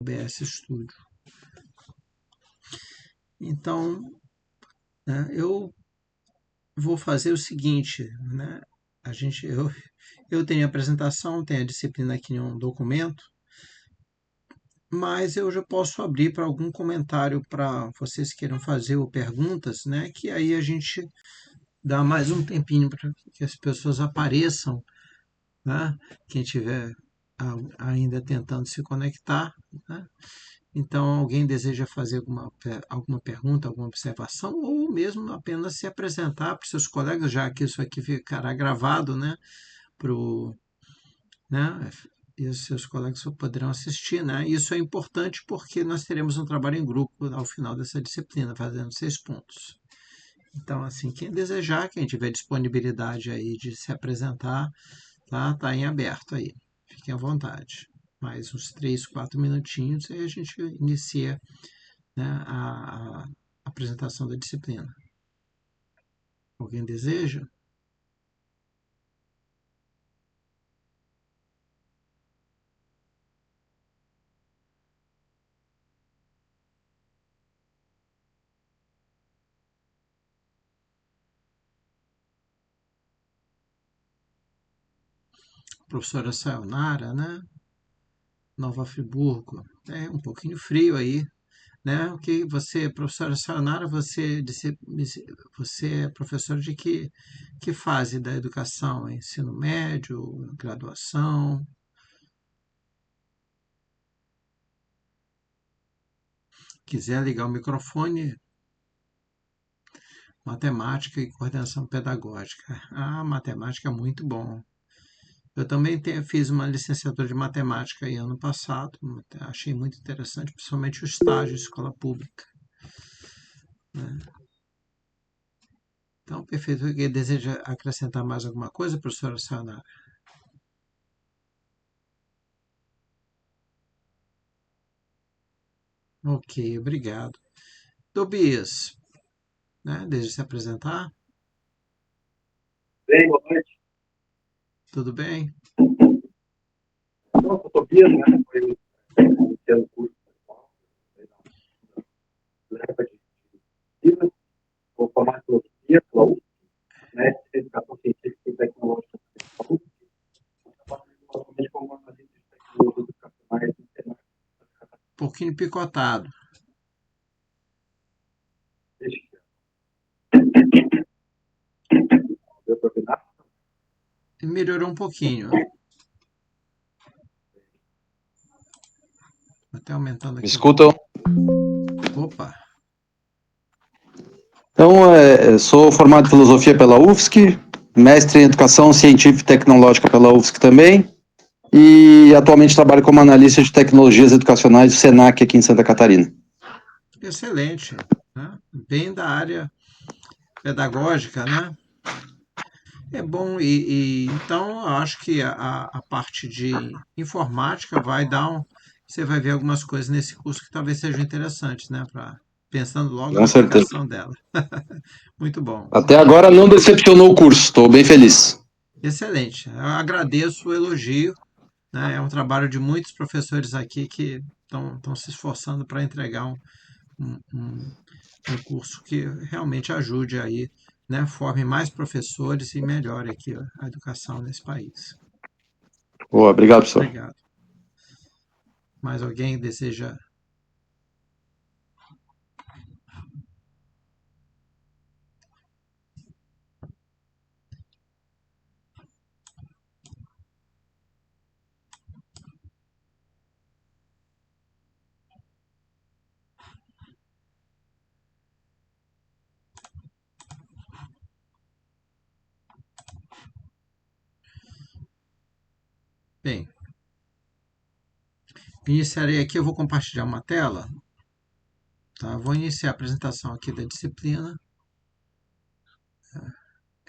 OBS Studio. Então, né, eu vou fazer o seguinte, né? Eu tenho a apresentação, tenho a disciplina aqui em um documento, mas eu já posso abrir para algum comentário para vocês queiram fazer ou perguntas, né? Que aí a gente dá mais um tempinho para que as pessoas apareçam, né? Quem tiver ainda tentando se conectar, né? Então, alguém deseja fazer alguma pergunta, alguma observação, ou mesmo apenas se apresentar para os seus colegas, já que isso aqui ficará gravado, né? Pro, né? E os seus colegas só poderão assistir, né? Isso é importante porque nós teremos um trabalho em grupo ao final dessa disciplina, fazendo 6 pontos. Então, assim, quem desejar, quem tiver disponibilidade aí de se apresentar, tá em aberto aí. Fiquem à vontade. Mais uns 3, 4 minutinhos e a gente inicia, né, a apresentação da disciplina. Alguém deseja? Professora Sayonara, né? Nova Friburgo. É um pouquinho frio aí, né? O que você, professora Sayonara, você é professora de que fase da educação? Ensino médio, graduação? Quiser ligar o microfone, matemática e coordenação pedagógica. Ah, matemática é muito bom. Eu também fiz uma licenciatura de matemática aí ano passado, achei muito interessante, principalmente o estágio de escola pública, né? Então, perfeito. Alguém deseja acrescentar mais alguma coisa, professora Sayonara? Ok, obrigado. Tobias, né? Deseja se apresentar? Bem, boa noite. Tudo bem? Então, eu sou Tobias, né? Foi iniciando o curso da leva de pesquisa, vou formar em filosofia pela USP, mestre em educação científica e tecnológica pela USP, atualmente como analista de tecnologias educacionais e internacionais. Um pouquinho picotado. Deu para opinar? Melhorou um pouquinho. Até aumentando Me aqui. escutam? Opa, Então, sou formado em filosofia pela UFSC, mestre em educação científica e tecnológica pela UFSC também, e atualmente trabalho como analista de tecnologias educacionais do SENAC aqui em Santa Catarina. excelente, né? Bem da área pedagógica, né? É bom, então eu acho que a parte de informática vai dar um. Você vai ver algumas coisas nesse curso que talvez sejam interessantes, né? Pensando logo na Com certeza. aplicação dela. Muito bom. Até agora não decepcionou o curso, estou bem feliz. Excelente. Eu agradeço o elogio, né? É um trabalho de muitos professores aqui que estão se esforçando para entregar um, um, um curso que realmente ajude aí, né? Forme mais professores e melhore aqui a educação nesse país. Boa, obrigado, professor. Obrigado. Mais alguém deseja? Bem, iniciarei aqui, eu vou compartilhar uma tela, tá? Vou iniciar a apresentação aqui da disciplina.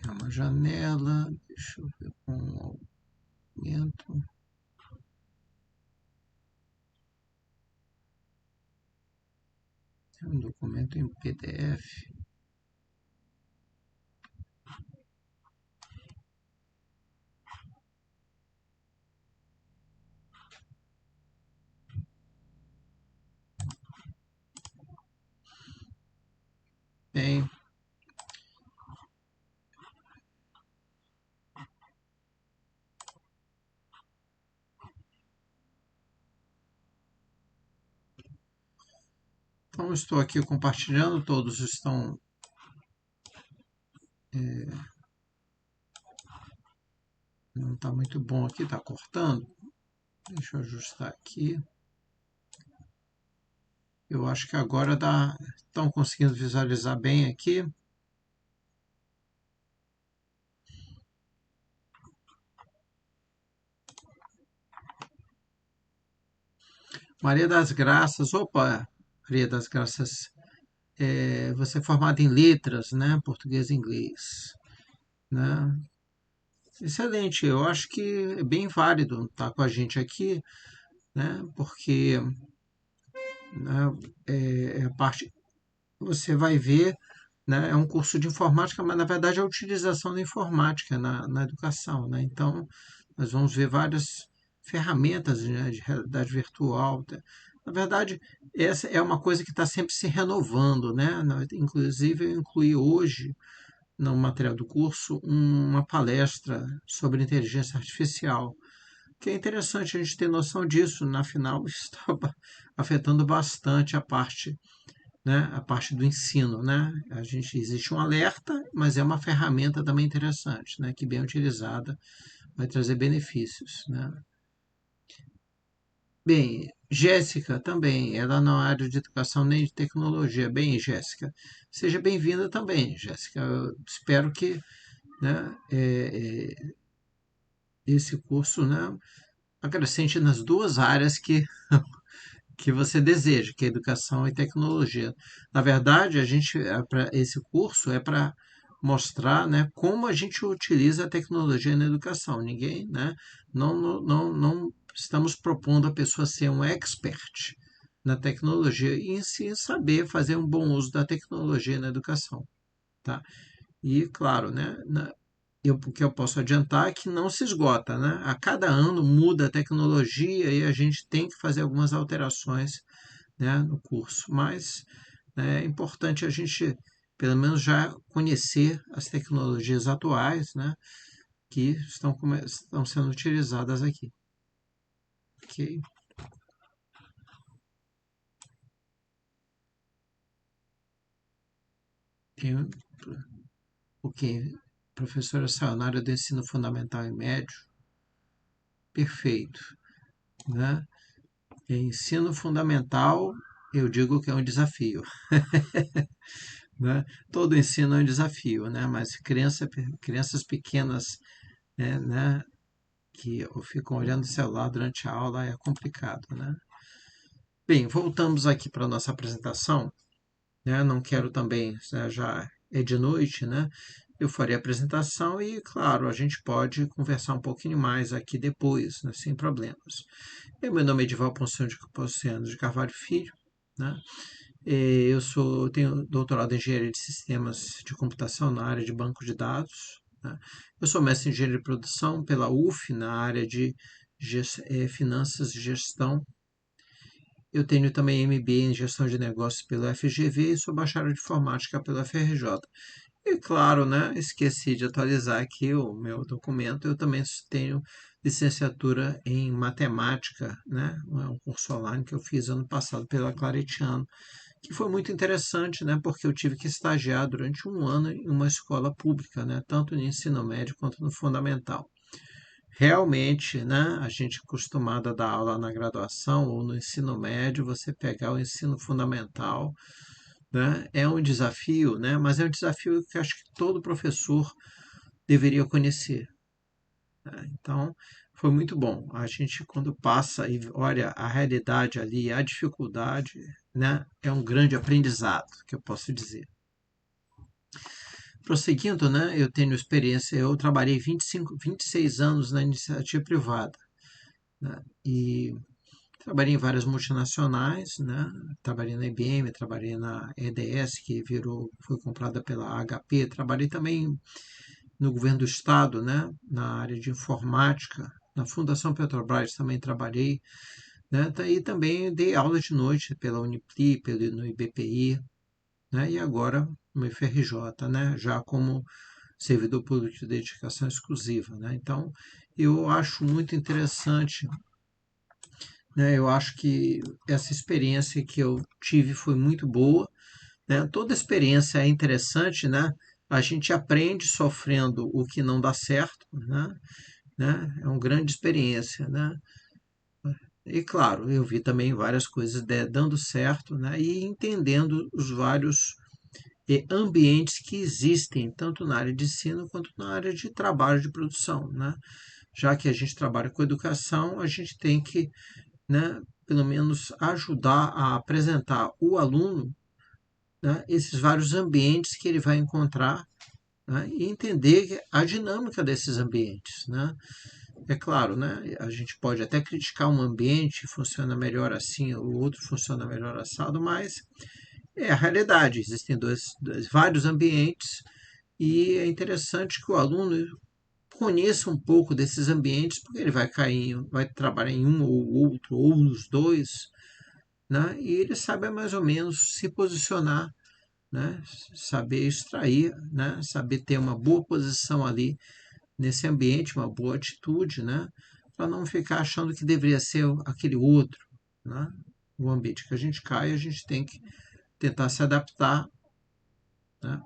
É uma janela, deixa eu ver com um aumento. É um documento em PDF. Então, estou aqui compartilhando, todos estão... Não está muito bom aqui, está cortando. Deixa eu ajustar aqui. Eu acho que agora estão conseguindo visualizar bem aqui. Maria das Graças, opa, Maria das Graças, você é formada em letras, né? Português e inglês, né? Excelente, eu acho que é bem válido estar com a gente aqui, né? Porque, né, a parte você vai ver, né? É um curso de informática, mas na verdade é a utilização da informática na educação, né? Então, nós vamos ver várias ferramentas, né, de realidade virtual. Na verdade, essa é uma coisa que está sempre se renovando, né? Inclusive, eu incluí hoje no material do curso uma palestra sobre inteligência artificial, que é interessante a gente ter noção disso. Na final, está afetando bastante a parte, né, a parte do ensino, né? Existe um alerta, mas é uma ferramenta também interessante, né, que bem utilizada vai trazer benefícios, né? Bem, Jéssica também, ela não é área de educação nem de tecnologia. Bem, Jéssica, seja bem-vinda também, Jéssica. Eu espero que, né, esse curso, né, acrescente nas duas áreas que você deseja, que é educação e tecnologia. Na verdade, esse curso é para mostrar, né, como a gente utiliza a tecnologia na educação. Ninguém, né, não estamos propondo a pessoa ser um expert na tecnologia e em si saber fazer um bom uso da tecnologia na educação, tá? E claro, né, o que eu posso adiantar é que não se esgota, né? A cada ano muda a tecnologia e a gente tem que fazer algumas alterações, né, no curso. Mas, né, é importante a gente, pelo menos, já conhecer as tecnologias atuais, né, que estão sendo utilizadas aqui. Ok? Tem, ok. Professora Sayonara do ensino fundamental e médio. Perfeito. Né? Ensino fundamental, eu digo que é um desafio. Né? Todo ensino é um desafio, né? Mas crianças pequenas, né, que ficam olhando o celular durante a aula é complicado, né? Bem, voltamos aqui para a nossa apresentação, né? Não quero também, né, já é de noite, né? Eu farei a apresentação e, claro, a gente pode conversar um pouquinho mais aqui depois, né, sem problemas. Meu nome é Edival Ponciano de Carvalho Filho, né? Eu tenho doutorado em engenharia de sistemas de computação na área de banco de dados, né? Eu sou mestre em engenharia de produção pela UF na área de finanças e gestão. Eu tenho também MBA em gestão de negócios pela FGV e sou bacharel de informática pela FRJ. E claro, né, esqueci de atualizar aqui o meu documento. Eu também tenho licenciatura em matemática, né? É um curso online que eu fiz ano passado pela Claretiano, que foi muito interessante, né? Porque eu tive que estagiar durante um ano em uma escola pública, né? Tanto no ensino médio quanto no fundamental. Realmente, né? A gente é acostumado a dar aula na graduação ou no ensino médio, você pegar o ensino fundamental, né? É um desafio, né? Mas é um desafio que acho que todo professor deveria conhecer, né? Então, foi muito bom. A gente, quando passa e olha a realidade ali, a dificuldade, né? É um grande aprendizado, que eu posso dizer. Prosseguindo, né? Eu tenho experiência, eu trabalhei 26 anos na iniciativa privada, né? E trabalhei em várias multinacionais, né? Trabalhei na IBM, trabalhei na EDS, que foi comprada pela HP. Trabalhei também no governo do estado, né? Na área de informática. Na Fundação Petrobras também trabalhei, né? E também dei aula de noite pela Unipli, no IBPI, né? E agora no FRJ, né? Já como servidor público de dedicação exclusiva, né? Então, eu acho muito interessante né? Eu acho que essa experiência que eu tive foi muito boa, né? Toda experiência é interessante, né? A gente aprende sofrendo o que não dá certo, né? É uma grande experiência, né? E claro, eu vi também várias coisas dando certo, né? E entendendo os vários ambientes que existem, tanto na área de ensino quanto na área de trabalho de produção, né? Já que a gente trabalha com educação, a gente tem que, né, pelo menos ajudar a apresentar o aluno, né, esses vários ambientes que ele vai encontrar, né, e entender a dinâmica desses ambientes, né? É claro, né? A gente pode até criticar um ambiente, funciona melhor assim, o outro funciona melhor assado, mas é a realidade. Existem vários ambientes e é interessante que o aluno conheça um pouco desses ambientes, porque ele vai cair, vai trabalhar em um ou outro, ou nos dois, né? E ele sabe mais ou menos se posicionar, né? Saber extrair, né? Saber ter uma boa posição ali nesse ambiente, uma boa atitude, né? Para não ficar achando que deveria ser aquele outro, né? O ambiente que a gente cai, a gente tem que tentar se adaptar, né?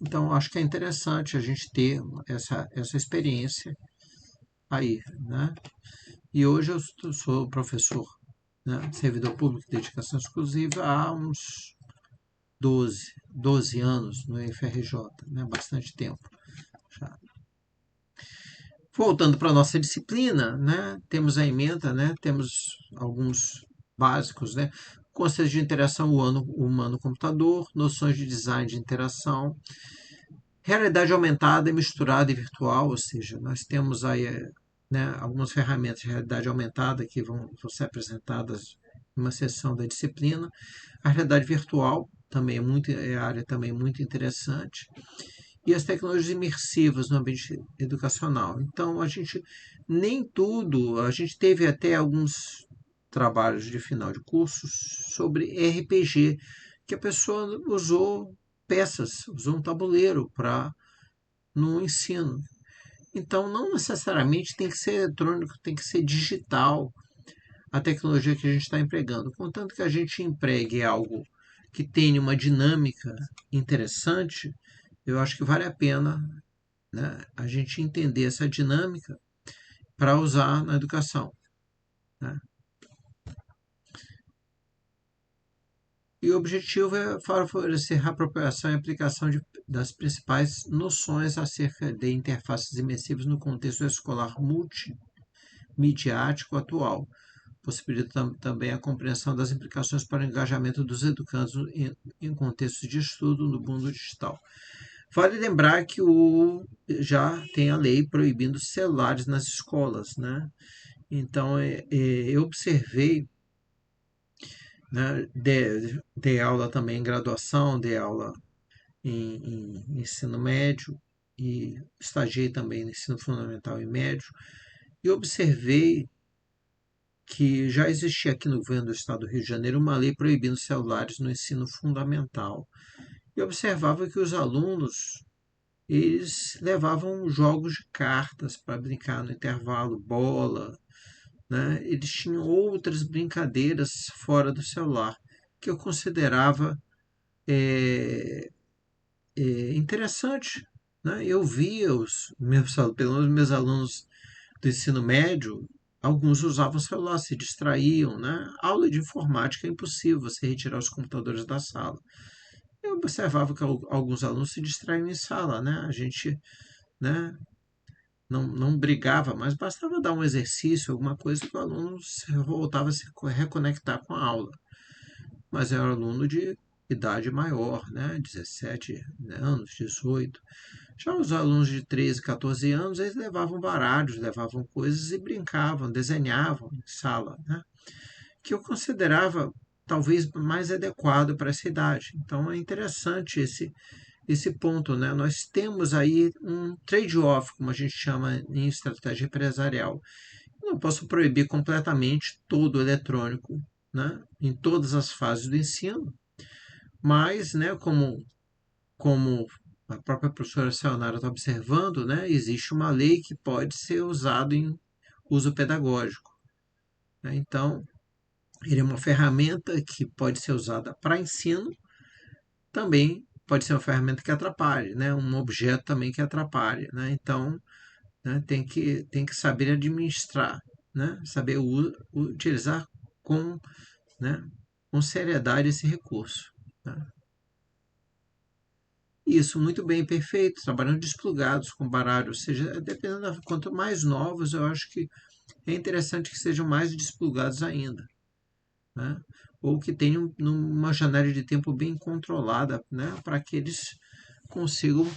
Então, acho que é interessante a gente ter essa experiência aí, né? E hoje eu sou professor, né? Servidor público de dedicação exclusiva há uns 12 anos no FRJ, né? Bastante tempo já. Voltando para a nossa disciplina, né? Temos a ementa, né? Temos alguns básicos, né? Conceitos de interação humano-computador, noções de design de interação, realidade aumentada, misturada e virtual, ou seja, nós temos aí, né, algumas ferramentas de realidade aumentada que vão ser apresentadas em uma sessão da disciplina. A realidade virtual também é área também muito interessante. E as tecnologias imersivas no ambiente educacional. Então, nem tudo, a gente teve até alguns trabalhos de final de curso sobre RPG, que a pessoa usou peças, usou um tabuleiro para no ensino. Então, não necessariamente tem que ser eletrônico, tem que ser digital a tecnologia que a gente está empregando. Contanto que a gente empregue algo que tenha uma dinâmica interessante, eu acho que vale a pena, né, a gente entender essa dinâmica para usar na educação, né? E o objetivo é favorecer a apropriação e aplicação das principais noções acerca de interfaces imersivas no contexto escolar multimediático atual, possibilita também a compreensão das implicações para o engajamento dos educandos em contextos de estudo no mundo digital. Vale lembrar que já tem a lei proibindo celulares nas escolas, né? Então, eu observei, né, dei aula também em graduação, dei aula em ensino médio e estagiei também no ensino fundamental e médio, e observei que já existia aqui no governo do estado do Rio de Janeiro uma lei proibindo celulares no ensino fundamental. E observava que os alunos eles levavam jogos de cartas para brincar no intervalo, bola, né? Eles tinham outras brincadeiras fora do celular que eu considerava é, interessante, né? Eu via pelo menos meus alunos do ensino médio, alguns usavam celular, se distraíam, né? Aula de informática é impossível você retirar os computadores da sala. Eu observava que alguns alunos se distraíam em sala, né? A gente, né, não brigava, mas bastava dar um exercício, alguma coisa que o aluno voltava a se reconectar com a aula. Mas era um aluno de idade maior, né? 17 anos, 18. Já os alunos de 13, 14 anos, eles levavam baralhos, levavam coisas e brincavam, desenhavam em sala, né? Que eu considerava talvez mais adequado para essa idade. Então é interessante esse ponto, né? Nós temos aí um trade-off, como a gente chama em estratégia empresarial. Eu não posso proibir completamente todo o eletrônico, né? Em todas as fases do ensino, mas, né, como a própria professora Sayonara está observando, né, existe uma lei que pode ser usada em uso pedagógico. né? Então, ele é uma ferramenta que pode ser usada para ensino, também pode ser uma ferramenta que atrapalhe, né? Um objeto também que atrapalhe, né? Então, né, tem que saber administrar, né? Saber utilizar com, né, com seriedade esse recurso, né? Isso, muito bem, perfeito, trabalhando desplugados com baralho, ou seja, dependendo quanto mais novos, eu acho que é interessante que sejam mais desplugados ainda, né? Ou que tenham uma janela de tempo bem controlada, né? Para que eles consigam,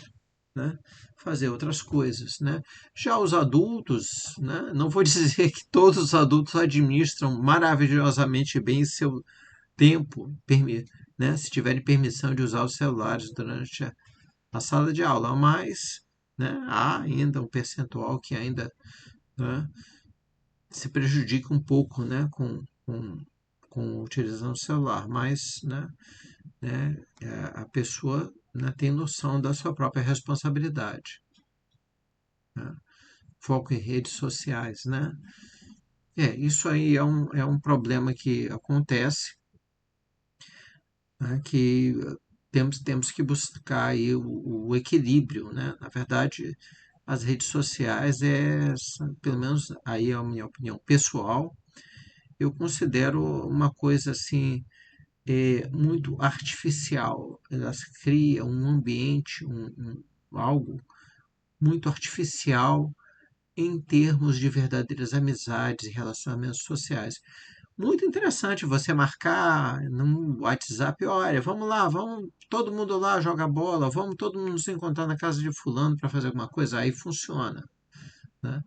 né, fazer outras coisas, né? Já os adultos, né, não vou dizer que todos os adultos administram maravilhosamente bem seu tempo, né, se tiverem permissão de usar os celulares durante a sala de aula, mas, né, há ainda um percentual que ainda, né, se prejudica um pouco, né, com utilizando o celular, mas, a pessoa, né, tem noção da sua própria responsabilidade, né? Foco em redes sociais, né? Isso aí é um problema que acontece, né, que temos que buscar aí o equilíbrio, né? Na verdade, as redes sociais pelo menos aí é a minha opinião pessoal, eu considero uma coisa assim, muito artificial. Elas criam um ambiente, algo muito artificial em termos de verdadeiras amizades e relacionamentos sociais. Muito interessante você marcar no WhatsApp, olha, vamos lá, vamos todo mundo lá jogar bola, vamos todo mundo se encontrar na casa de fulano para fazer alguma coisa, aí funciona, né?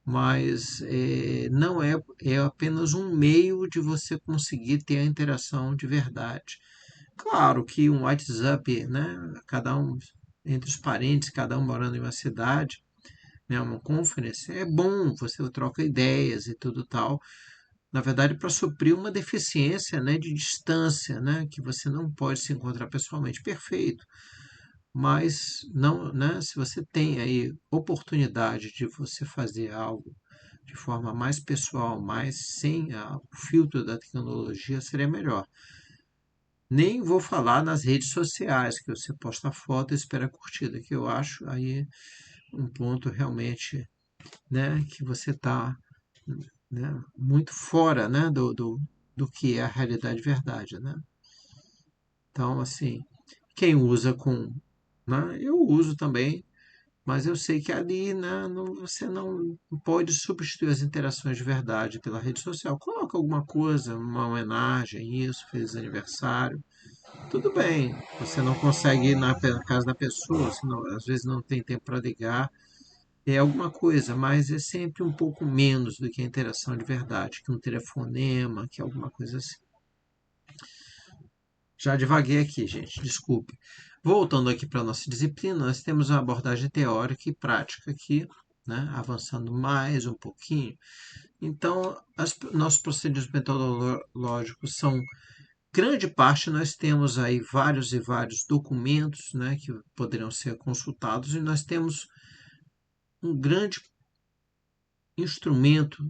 Mas não é apenas um meio de você conseguir ter a interação de verdade. Claro que um WhatsApp, né, cada um entre os parentes, cada um morando em uma cidade, né, uma conference, é bom, você troca ideias e tudo tal. Na verdade, para suprir uma deficiência, né, de distância, né, que você não pode se encontrar pessoalmente. Perfeito. Mas não, né, se você tem aí oportunidade de você fazer algo de forma mais pessoal, mais sem o filtro da tecnologia, seria melhor. Nem vou falar nas redes sociais, que você posta foto e espera curtida, que eu acho aí um ponto realmente, né, que você está, né, muito fora, né, do que é a realidade verdade, né? Então, assim, quem usa né, eu uso também, mas eu sei que ali, né, você não pode substituir as interações de verdade pela rede social. Coloca alguma coisa, uma homenagem, isso, feliz aniversário. Tudo bem, você não consegue ir na casa da pessoa, senão, às vezes não tem tempo para ligar, é alguma coisa, mas é sempre um pouco menos do que a interação de verdade, que um telefonema, que alguma coisa assim. Já divaguei aqui, gente, desculpe. Voltando aqui para a nossa disciplina, nós temos uma abordagem teórica e prática aqui, né, avançando mais um pouquinho. Então, nossos procedimentos metodológicos são grande parte, nós temos aí vários e vários documentos, né, que poderão ser consultados, e nós temos um grande instrumento,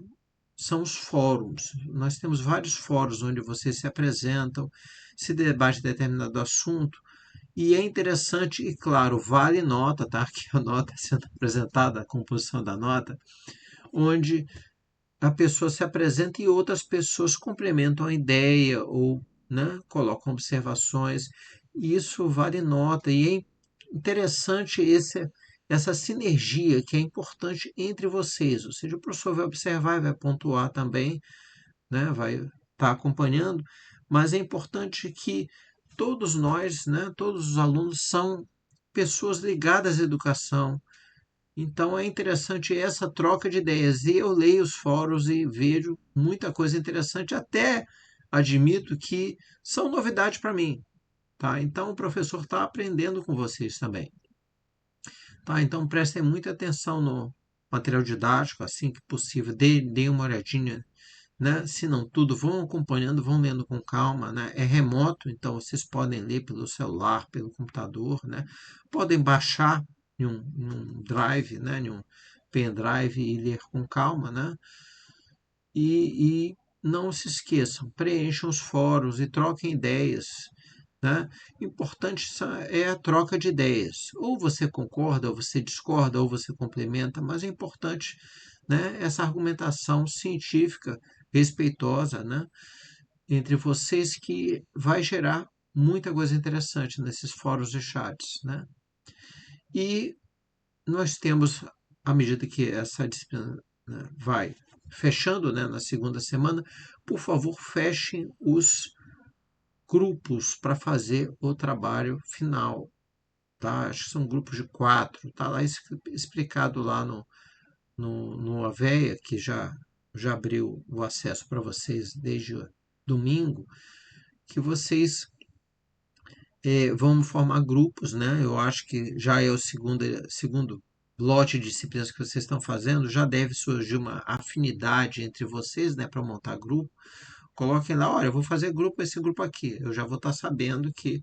são os fóruns. Nós temos vários fóruns onde vocês se apresentam, se debate determinado assunto, e é interessante e, claro, vale nota, tá? Que a nota sendo apresentada, a composição da nota, onde a pessoa se apresenta e outras pessoas complementam a ideia ou, né, colocam observações. Isso vale nota e é interessante essa sinergia que é importante entre vocês. Ou seja, o professor vai observar e vai pontuar também, né, vai estar acompanhando, mas é importante que todos nós, né, todos os alunos são pessoas ligadas à educação, então é interessante essa troca de ideias. E eu leio os fóruns e vejo muita coisa interessante, até admito que são novidade para mim, tá? Então o professor está aprendendo com vocês também, tá? Então prestem muita atenção no material didático, assim que possível, dê uma olhadinha, né? Se não tudo, vão acompanhando, vão lendo com calma, né? É remoto, então vocês podem ler pelo celular, pelo computador, né? Podem baixar em um drive, né? Em um pendrive e ler com calma, né? E não se esqueçam, preencham os fóruns e troquem ideias, né? Importante é a troca de ideias. Ou você concorda, ou você discorda, ou você complementa, mas é importante, né, essa argumentação científica respeitosa, né, entre vocês que vai gerar muita coisa interessante nesses fóruns e chats, né? E nós temos, à medida que essa disciplina, né, vai fechando, né, na segunda semana, por favor, fechem os grupos para fazer o trabalho final, tá? Acho que são grupos de 4, tá lá explicado lá no Aveia, que já abriu o acesso para vocês desde domingo, que vocês vão formar grupos, né? Eu acho que já é o segundo lote de disciplinas que vocês estão fazendo, já deve surgir uma afinidade entre vocês, né, para montar grupo. Coloquem lá, olha, eu vou fazer grupo, esse grupo aqui. Eu já vou estar sabendo que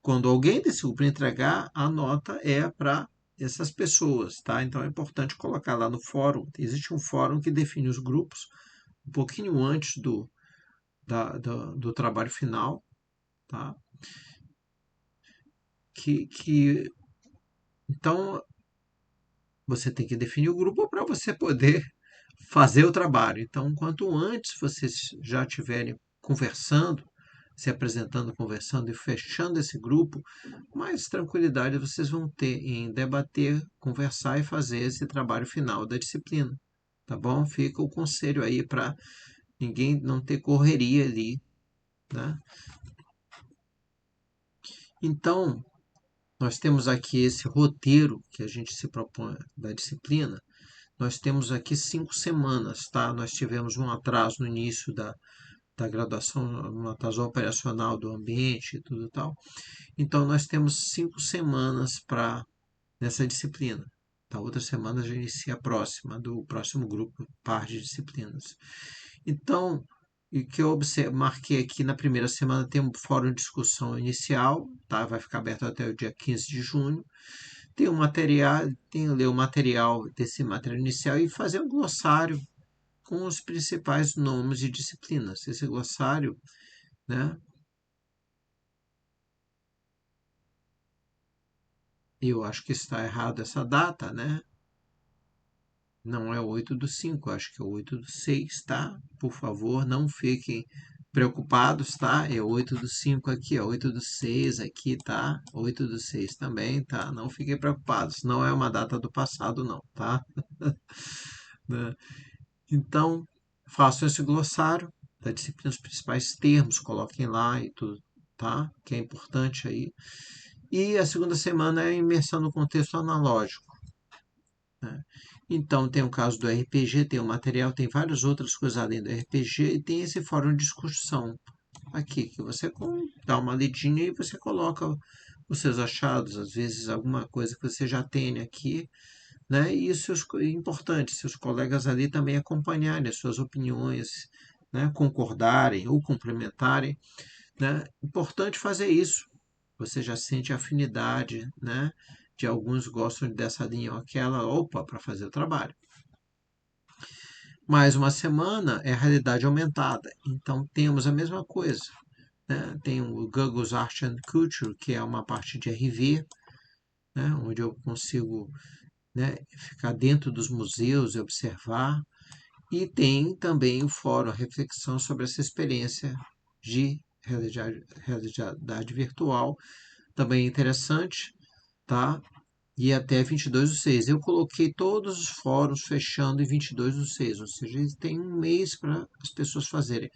quando alguém desse grupo entregar, a nota é para essas pessoas, tá? Então é importante colocar lá no fórum. Existe um fórum que define os grupos um pouquinho antes do trabalho final, tá? Então você tem que definir o grupo para você poder fazer o trabalho. Então, quanto antes vocês já estiverem conversando, se apresentando, conversando e fechando esse grupo, mais tranquilidade vocês vão ter em debater, conversar e fazer esse trabalho final da disciplina. Tá bom? Fica o conselho aí para ninguém não ter correria ali, né? Então, nós temos aqui esse roteiro que a gente se propõe da disciplina. Nós temos aqui 5 semanas, tá? Nós tivemos um atraso no início da graduação, um atraso operacional do ambiente e tudo tal. Então, nós temos 5 semanas para nessa disciplina. A outra semana já inicia a próxima, do próximo grupo, par de disciplinas. Então, o que eu marquei aqui na primeira semana tem um fórum de discussão inicial, tá? Vai ficar aberto até o dia 15 de junho. Tem o material, tem que ler o material desse material inicial e fazer um glossário com os principais nomes de disciplinas. Esse glossário, né? Eu acho que está errado essa data, né? Não é o 8/5, acho que é o 8/6, tá? Por favor, não fiquem preocupados, tá? É 8/5 aqui, é 8/6 aqui, tá? 8/6 também, tá? Não fiquem preocupados, não é uma data do passado, não, tá? Né? Então, façam esse glossário da disciplina, os principais termos, coloquem lá e tudo, tá? Que é importante aí. E a segunda semana é a imersão no contexto analógico, né? Então, tem o caso do RPG, tem o material, tem várias outras coisas além do RPG e tem esse fórum de discussão aqui, que você dá uma lidinha e você coloca os seus achados, às vezes alguma coisa que você já tem aqui, né? E isso é importante, seus colegas ali também acompanharem as suas opiniões, né? Concordarem ou complementarem, né? Importante fazer isso. Você já sente afinidade, né? De alguns gostam dessa linha ou aquela, opa, para fazer o trabalho. Mais uma semana é a realidade aumentada. Então temos a mesma coisa, né? Tem o Google's Art and Culture, que é uma parte de RV, né? Onde eu consigo, né, ficar dentro dos museus e observar. E tem também o fórum, a reflexão sobre essa experiência de realidade virtual, também interessante, tá? E até 22/6. Eu coloquei todos os fóruns fechando em 22/6, ou seja, tem um mês para as pessoas fazerem.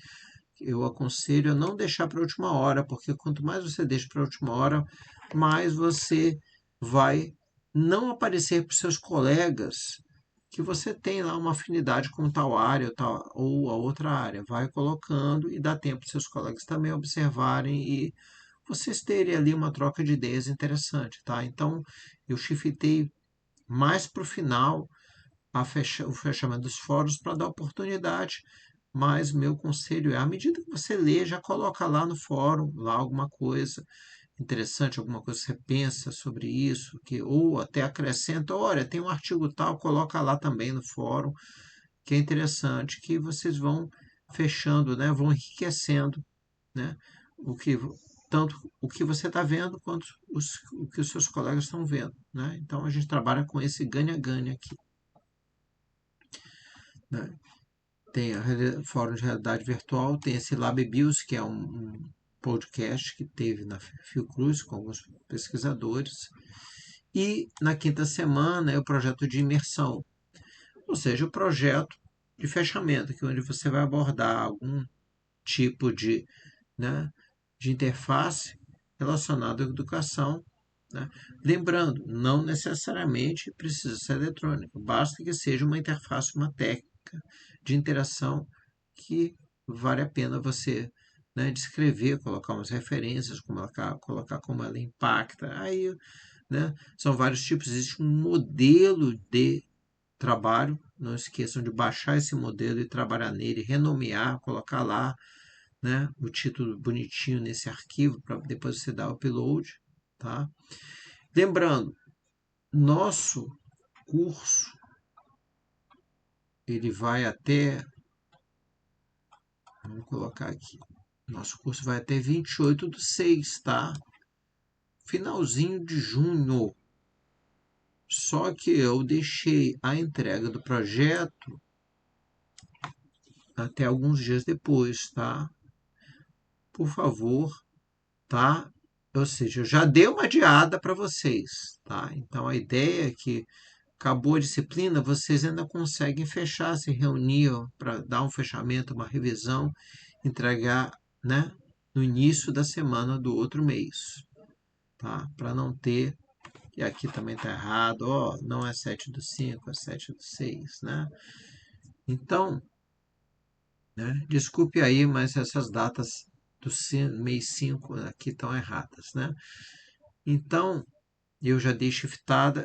Eu aconselho a não deixar para a última hora, porque quanto mais você deixa para a última hora, mais você vai não aparecer para os seus colegas que você tem lá uma afinidade com tal área ou a outra área. Vai colocando e dá tempo para seus colegas também observarem e vocês terem ali uma troca de ideias interessante, tá? Então, eu shiftei mais para o final o fechamento dos fóruns para dar oportunidade, mas meu conselho é, à medida que você lê, já coloca lá no fórum, lá alguma coisa interessante, alguma coisa que você pensa sobre isso, ou até acrescenta, olha, tem um artigo tal, coloca lá também no fórum, que é interessante, que vocês vão fechando, né, vão enriquecendo, né, o que, tanto o que você está vendo quanto o que os seus colegas estão vendo. Né? Então a gente trabalha com esse ganha-ganha aqui. Né? Tem a Fórum de Realidade Virtual, tem esse LabBios, que é um podcast que teve na Fiocruz com alguns pesquisadores. E na quinta semana é o projeto de imersão, ou seja, o projeto de fechamento, que é onde você vai abordar algum tipo né, de interface relacionado à educação. Né? Lembrando, não necessariamente precisa ser eletrônica, basta que seja uma interface, uma técnica de interação que vale a pena você, né, descrever, colocar umas referências, colocar como ela impacta. Aí, né, são vários tipos, existe um modelo de trabalho, não esqueçam de baixar esse modelo e trabalhar nele, renomear, colocar lá, né, o título bonitinho nesse arquivo para depois você dar o upload, tá? Lembrando, nosso curso ele vai até, vamos colocar aqui, nosso curso vai até 28/6, tá? Finalzinho de junho. Só que eu deixei a entrega do projeto até alguns dias depois, tá? Por favor, tá? Ou seja, eu já dei uma adiada para vocês, tá? Então a ideia é que acabou a disciplina, vocês ainda conseguem fechar, se reunir para dar um fechamento, uma revisão, entregar, né, no início da semana do outro mês, tá? Para não ter, e aqui também está errado, ó, não é 7/5, é 7/6, né? Então, né, desculpe aí, mas essas datas do mês 5 aqui estão erradas, né? Então, eu já dei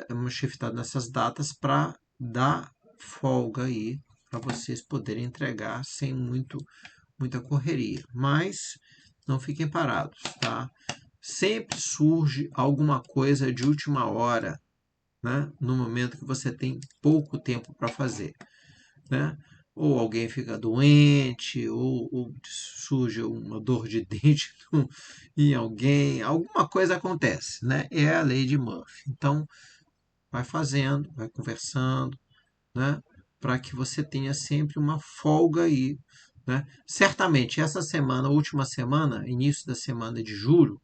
uma shiftada nessas datas para dar folga aí para vocês poderem entregar sem muita correria. Mas não fiquem parados, tá? Sempre surge alguma coisa de última hora, né? No momento que você tem pouco tempo para fazer, né? Ou alguém fica doente, ou surge uma dor de dente em alguém, alguma coisa acontece, né? É a lei de Murphy. Então, vai fazendo, vai conversando, né? Para que você tenha sempre uma folga aí, né? Certamente essa semana, última semana, início da semana de julho,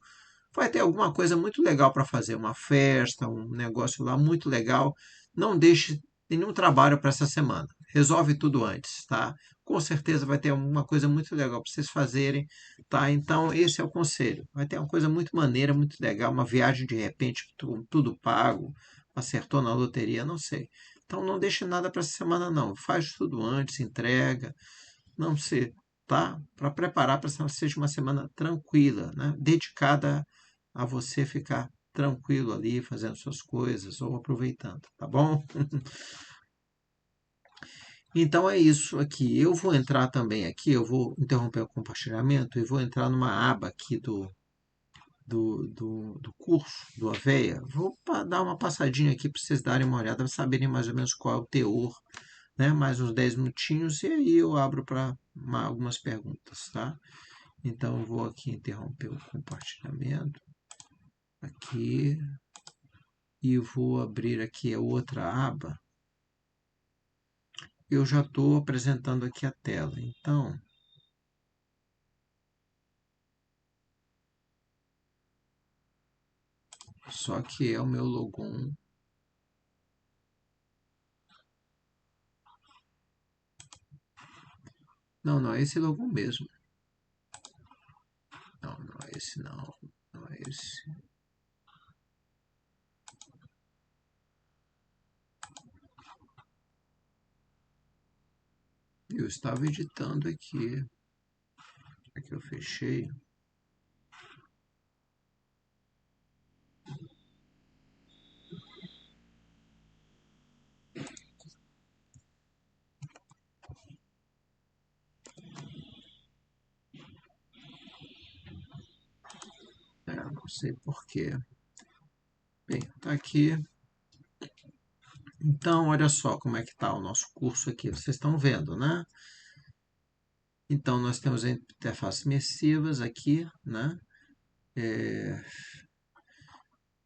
vai ter alguma coisa muito legal para fazer, uma festa, um negócio lá muito legal. Não deixe nenhum trabalho para essa semana. Resolve tudo antes, tá? Com certeza vai ter alguma coisa muito legal para vocês fazerem, tá? Então, esse é o conselho. Vai ter uma coisa muito maneira, muito legal, uma viagem de repente, tudo pago, acertou na loteria, não sei. Então, não deixe nada para essa semana, não. Faz tudo antes, entrega, não sei, tá? Para preparar para que seja uma semana tranquila, né? Dedicada a você ficar tranquilo ali, fazendo suas coisas ou aproveitando, tá bom? Então é isso aqui. Eu vou entrar também aqui, eu vou interromper o compartilhamento e vou entrar numa aba aqui do curso, do Aveia. Vou dar uma passadinha aqui para vocês darem uma olhada, para saberem mais ou menos qual é o teor, né? Mais uns 10 minutinhos e aí eu abro para algumas perguntas, tá? Então eu vou aqui interromper o compartilhamento aqui e vou abrir aqui a outra aba. Eu já estou apresentando aqui a tela, então só que é o meu logon. Não, não é esse logon mesmo. Não, não é esse não. Não é esse. Eu estava editando aqui. Aqui eu fechei. Não sei porquê. Bem, tá aqui. Então, olha só como é que está o nosso curso aqui. Vocês estão vendo, né? Então, nós temos a interface imersivas aqui, né?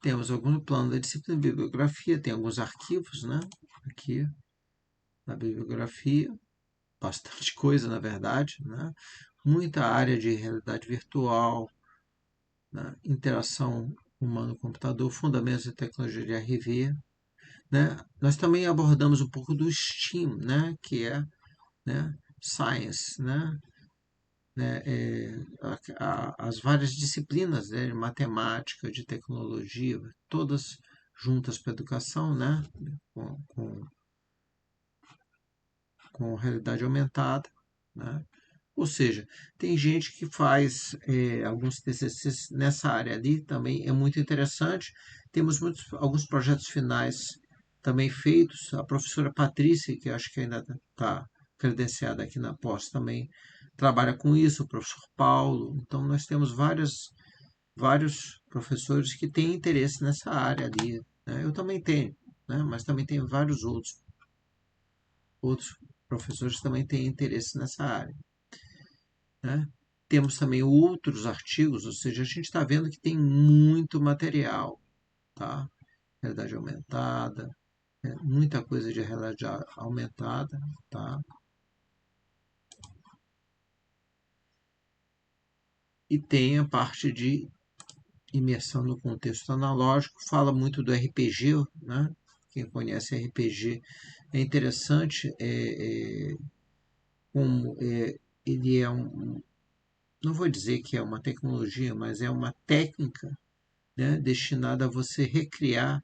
Temos algum plano da disciplina de bibliografia, tem alguns arquivos, né? Aqui na bibliografia, bastante coisa, na verdade, né? Muita área de realidade virtual, né? Interação humano-computador, fundamentos de tecnologia de RV, né? Nós também abordamos um pouco do STEAM, né? Que é, né? Science, as várias disciplinas, né? De matemática, de tecnologia, todas juntas para a educação, né? Com, com, com realidade aumentada, né? Ou seja, tem gente que faz alguns TCCs nessa área ali, também é muito interessante. Temos alguns projetos finais também feitos. A professora Patrícia, que acho que ainda está credenciada aqui na pós, também trabalha com isso, o professor Paulo. Então, nós temos vários professores que têm interesse nessa área ali, né? Eu também tenho, né? Mas também tem vários outros professores que também têm interesse nessa área, né? Temos também outros artigos, ou seja, a gente está vendo que tem muito material, tá? Realidade aumentada, muita coisa de realidade aumentada, tá? E tem a parte de imersão no contexto analógico, fala muito do RPG, né? Quem conhece RPG é interessante, como ele é não vou dizer que é uma tecnologia, mas é uma técnica, né, destinada a você recriar,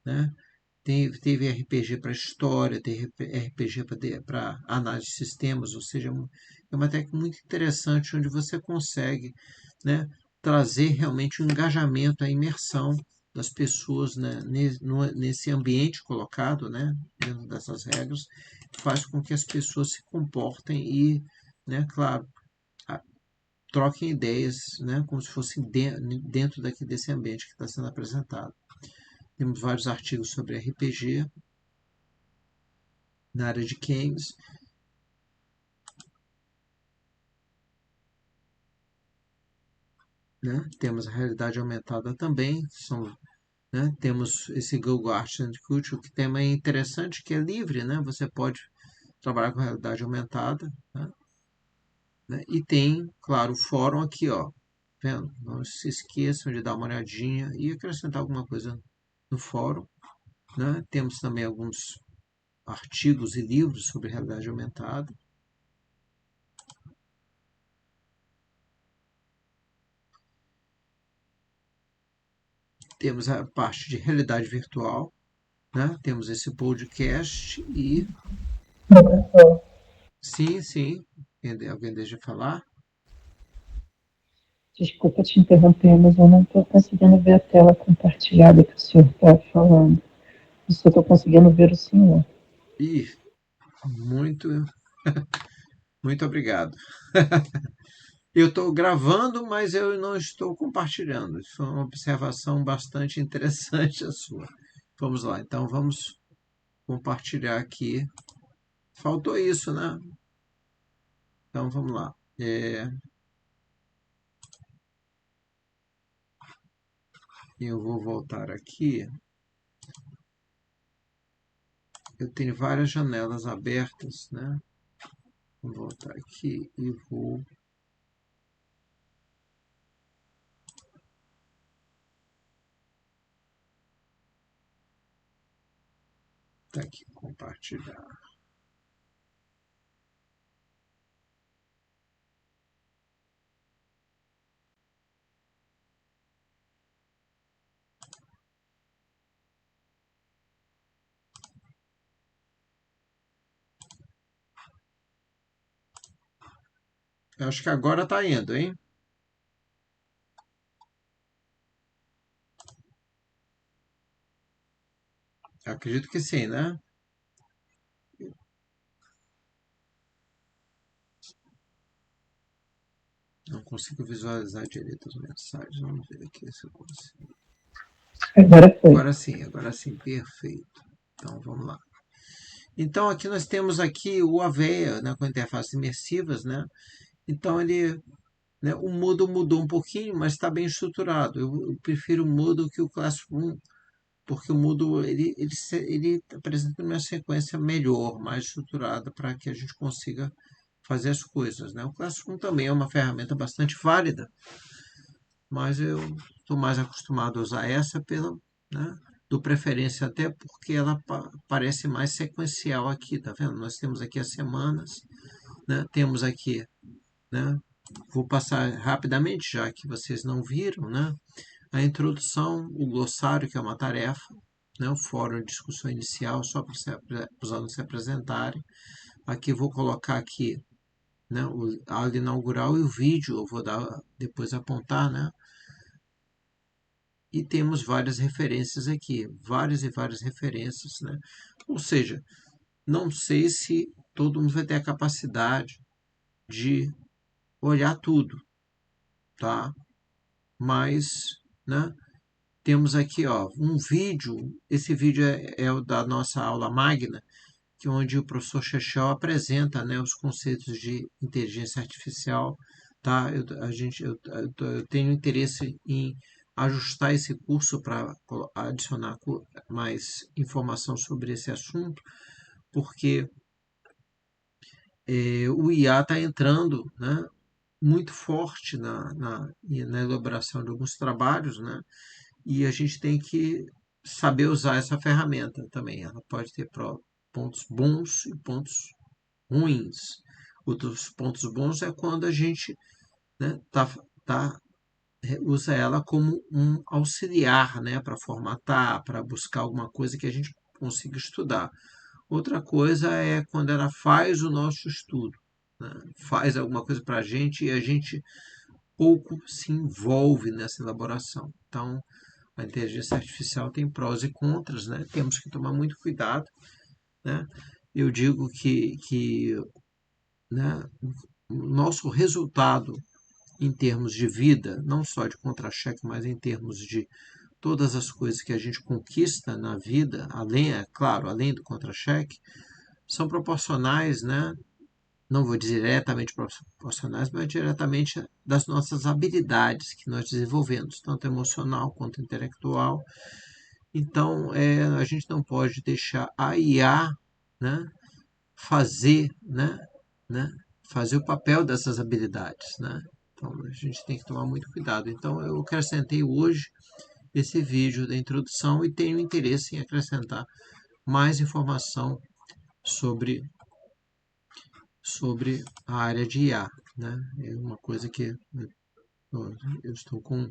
né? Teve RPG para história, teve RPG para análise de sistemas, ou seja, é uma técnica muito interessante onde você consegue, né, trazer realmente o engajamento, a imersão das pessoas, né, nesse ambiente colocado, né, dentro dessas regras, faz com que as pessoas se comportem e, né, claro, troquem ideias, né, como se fossem dentro desse ambiente que está sendo apresentado. Temos vários artigos sobre RPG na área de games, né? Temos a realidade aumentada também, né? Temos esse Google Arts and Culture, que também é interessante, que é livre, né? Você pode trabalhar com realidade aumentada, né? E tem, claro, o fórum aqui, ó. Vendo? Não se esqueçam de dar uma olhadinha e acrescentar alguma coisa no fórum, né? Temos também alguns artigos e livros sobre realidade aumentada. Temos a parte de realidade virtual, né? Temos esse podcast e sim, sim. Alguém deixa eu falar? Desculpa te interromper, mas eu não estou conseguindo ver a tela compartilhada que o senhor está falando. Eu só estou conseguindo ver o senhor. Ih, muito, muito obrigado. Eu estou gravando, mas eu não estou compartilhando. Isso é uma observação bastante interessante a sua. Vamos lá, então vamos compartilhar aqui. Faltou isso, né? Então vamos lá. Eu vou voltar aqui. Eu tenho várias janelas abertas, né? Vou voltar aqui e vou. Tá aqui, compartilhar. Eu acho que agora tá indo, hein? Eu acredito que sim, né? Não consigo visualizar direito as mensagens. Vamos ver aqui se eu consigo. Agora foi. Agora sim, perfeito. Então vamos lá. Então aqui nós temos aqui o Avea, né, com interfaces imersivas, né? Então ele, né, o Moodle mudou um pouquinho, mas está bem estruturado. Eu prefiro o Moodle que o Classroom, porque o Moodle ele apresenta uma sequência melhor, mais estruturada, para que a gente consiga fazer as coisas, né? O Classroom também é uma ferramenta bastante válida, mas eu estou mais acostumado a usar essa pela, né? Dou preferência até porque ela parece mais sequencial aqui, tá vendo? Nós temos aqui as semanas, né? Temos aqui, né? Vou passar rapidamente, já que vocês não viram, né? A introdução, o glossário, que é uma tarefa, né? O fórum de discussão inicial, só para os alunos se apresentarem. Aqui vou colocar aqui, né? A aula inaugural e o vídeo, eu vou dar, depois apontar, né? E temos várias referências aqui, várias e várias referências, né? Ou seja, não sei se todo mundo vai ter a capacidade de olhar tudo, tá? Mas, né? Temos aqui, ó, um vídeo. Esse vídeo é o da nossa aula magna, que onde o professor Chechel apresenta, né, os conceitos de inteligência artificial, tá? Eu tenho interesse em ajustar esse curso para adicionar mais informação sobre esse assunto, porque o IA está entrando, né, muito forte na elaboração de alguns trabalhos, né? E a gente tem que saber usar essa ferramenta também. Ela pode ter pontos bons e pontos ruins. Outros pontos bons é quando a gente, né, tá, usa ela como um auxiliar, né, para formatar, para buscar alguma coisa que a gente consiga estudar. Outra coisa é quando ela faz o nosso estudo, né, faz alguma coisa para a gente e a gente pouco se envolve nessa elaboração. Então, a inteligência artificial tem prós e contras, né? Temos que tomar muito cuidado, né? Eu digo que né, o nosso resultado em termos de vida, não só de contra-cheque, mas em termos de todas as coisas que a gente conquista na vida, além, é claro, além do contra-cheque, são proporcionais, né? Não vou dizer diretamente proporcionais, mas diretamente das nossas habilidades que nós desenvolvemos, tanto emocional quanto intelectual. Então, a gente não pode deixar a IA, né, fazer, né, fazer o papel dessas habilidades, né? Então, a gente tem que tomar muito cuidado. Então, eu acrescentei hoje esse vídeo da introdução e tenho interesse em acrescentar mais informação sobre, sobre a área de IA, né? É uma coisa que eu estou com,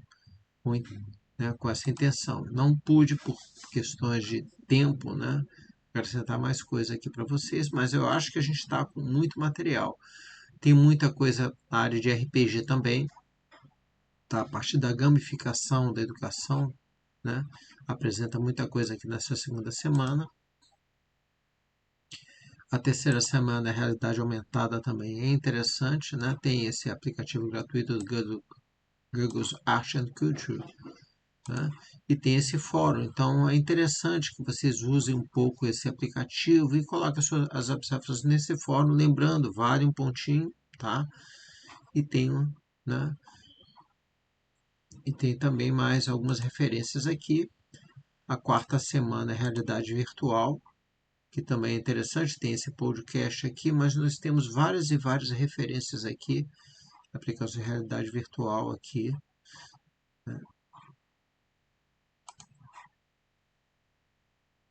né, com essa intenção. Não pude, por questões de tempo, né, acrescentar mais coisa aqui para vocês, mas eu acho que a gente está com muito material. Tem muita coisa na área de RPG também, tá? A partir da gamificação da educação, né? Apresenta muita coisa aqui nessa segunda semana. A terceira semana é realidade aumentada também é interessante, né? Tem esse aplicativo gratuito do Google's Art and Culture, né? E tem esse fórum. Então é interessante que vocês usem um pouco esse aplicativo e coloquem as observações nesse fórum, lembrando, vale um pontinho, tá? E tem, né? E tem também mais algumas referências aqui. A quarta semana é realidade virtual, que também é interessante, tem esse podcast aqui, mas nós temos várias e várias referências aqui, aplicação de realidade virtual aqui, né?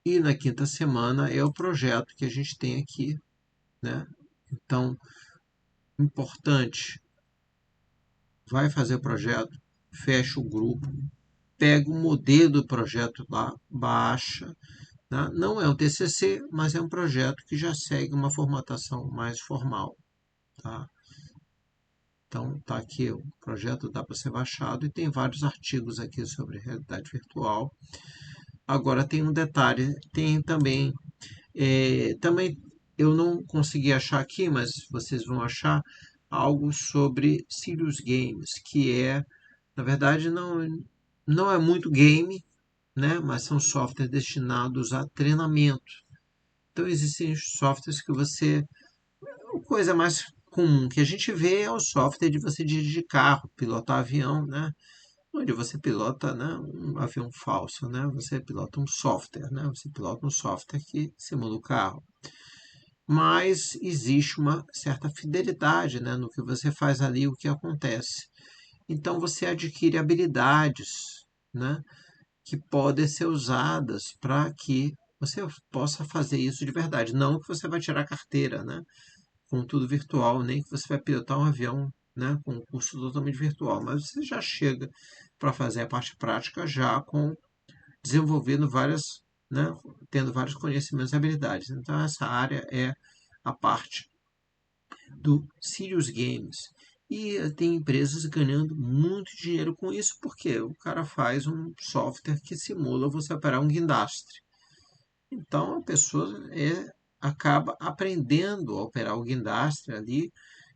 E na quinta semana é o projeto que a gente tem aqui, né? Então, importante, vai fazer o projeto, fecha o grupo, pega o modelo do projeto lá, baixa, né? Não é um TCC, mas é um projeto que já segue uma formatação mais formal, tá? Então, tá aqui, o projeto dá para ser baixado e tem vários artigos aqui sobre realidade virtual. Agora tem um detalhe, tem também eu não consegui achar aqui, mas vocês vão achar algo sobre Serious Games, que na verdade, não é muito game, né? Mas são softwares destinados a treinamento. Então, existem softwares que você... A coisa mais comum que a gente vê é o software de você dirigir carro, pilotar avião, né? Onde você pilota, né, um avião falso, né? Você pilota um software, né? Você pilota um software que simula o carro. Mas existe uma certa fidelidade, né, no que você faz ali, o que acontece. Então você adquire habilidades, né, que podem ser usadas para que você possa fazer isso de verdade. Não que você vai tirar carteira, né, com tudo virtual, nem que você vai pilotar um avião, né, com um curso totalmente virtual, mas você já chega para fazer a parte prática já com desenvolvendo várias, né, tendo vários conhecimentos e habilidades. Então essa área é a parte do Serious Games. E tem empresas ganhando muito dinheiro com isso, porque o cara faz um software que simula você operar um guindastre. Então a pessoa acaba aprendendo a operar o guindastre ali,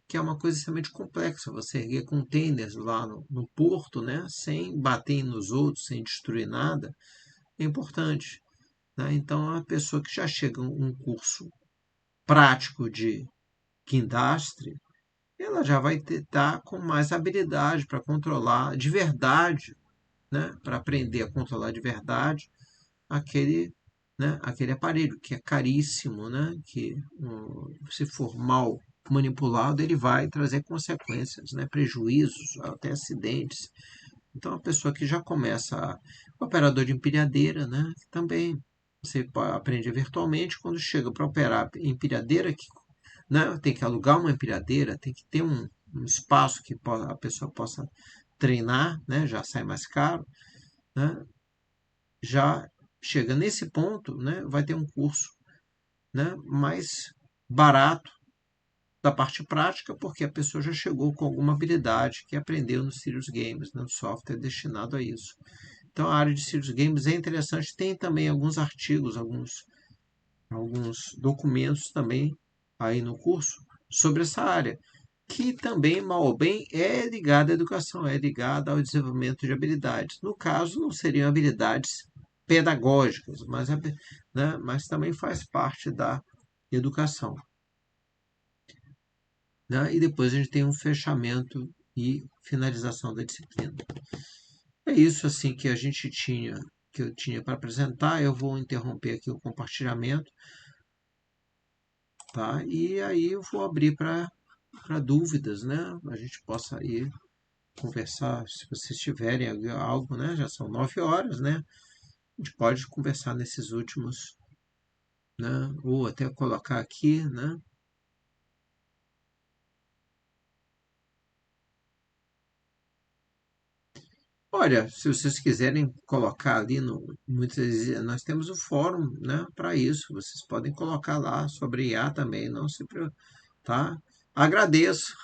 que é uma coisa extremamente complexa. Você erguer containers lá no porto, né, sem bater nos outros, sem destruir nada, é importante. Né? Então a pessoa que já chega um curso prático de guindastre, ela já vai estar com mais habilidade para controlar de verdade, né? Para aprender a controlar de verdade aquele, né? Aquele aparelho que é caríssimo, né? Que se for mal manipulado, ele vai trazer consequências, né? Prejuízos, até acidentes. Então, a pessoa que já começa, o operador de empilhadeira, né? Também você aprende virtualmente quando chega para operar empilhadeira, que, né, tem que alugar uma empilhadeira, tem que ter um espaço que a pessoa possa treinar, né, já sai mais caro, né, já chega nesse ponto, né, vai ter um curso, né, mais barato da parte prática, porque a pessoa já chegou com alguma habilidade que aprendeu no Serious Games, né, no software destinado a isso. Então a área de Serious Games é interessante, tem também alguns artigos, alguns documentos também aí no curso sobre essa área, que também, mal ou bem, é ligada à educação, é ligada ao desenvolvimento de habilidades. No caso, não seriam habilidades pedagógicas, né, mas também faz parte da educação. Né? E depois a gente tem um fechamento e finalização da disciplina. É isso assim que eu tinha para apresentar. Eu vou interromper aqui o compartilhamento, tá? E aí eu vou abrir para dúvidas, né? A gente possa aí conversar, se vocês tiverem algo, né? Já são 9 horas, né? A gente pode conversar nesses últimos, né? Ou até colocar aqui, né? Olha, se vocês quiserem colocar ali nós temos o fórum, né? Para isso, vocês podem colocar lá sobre IA também, não se preocupe, tá? Agradeço.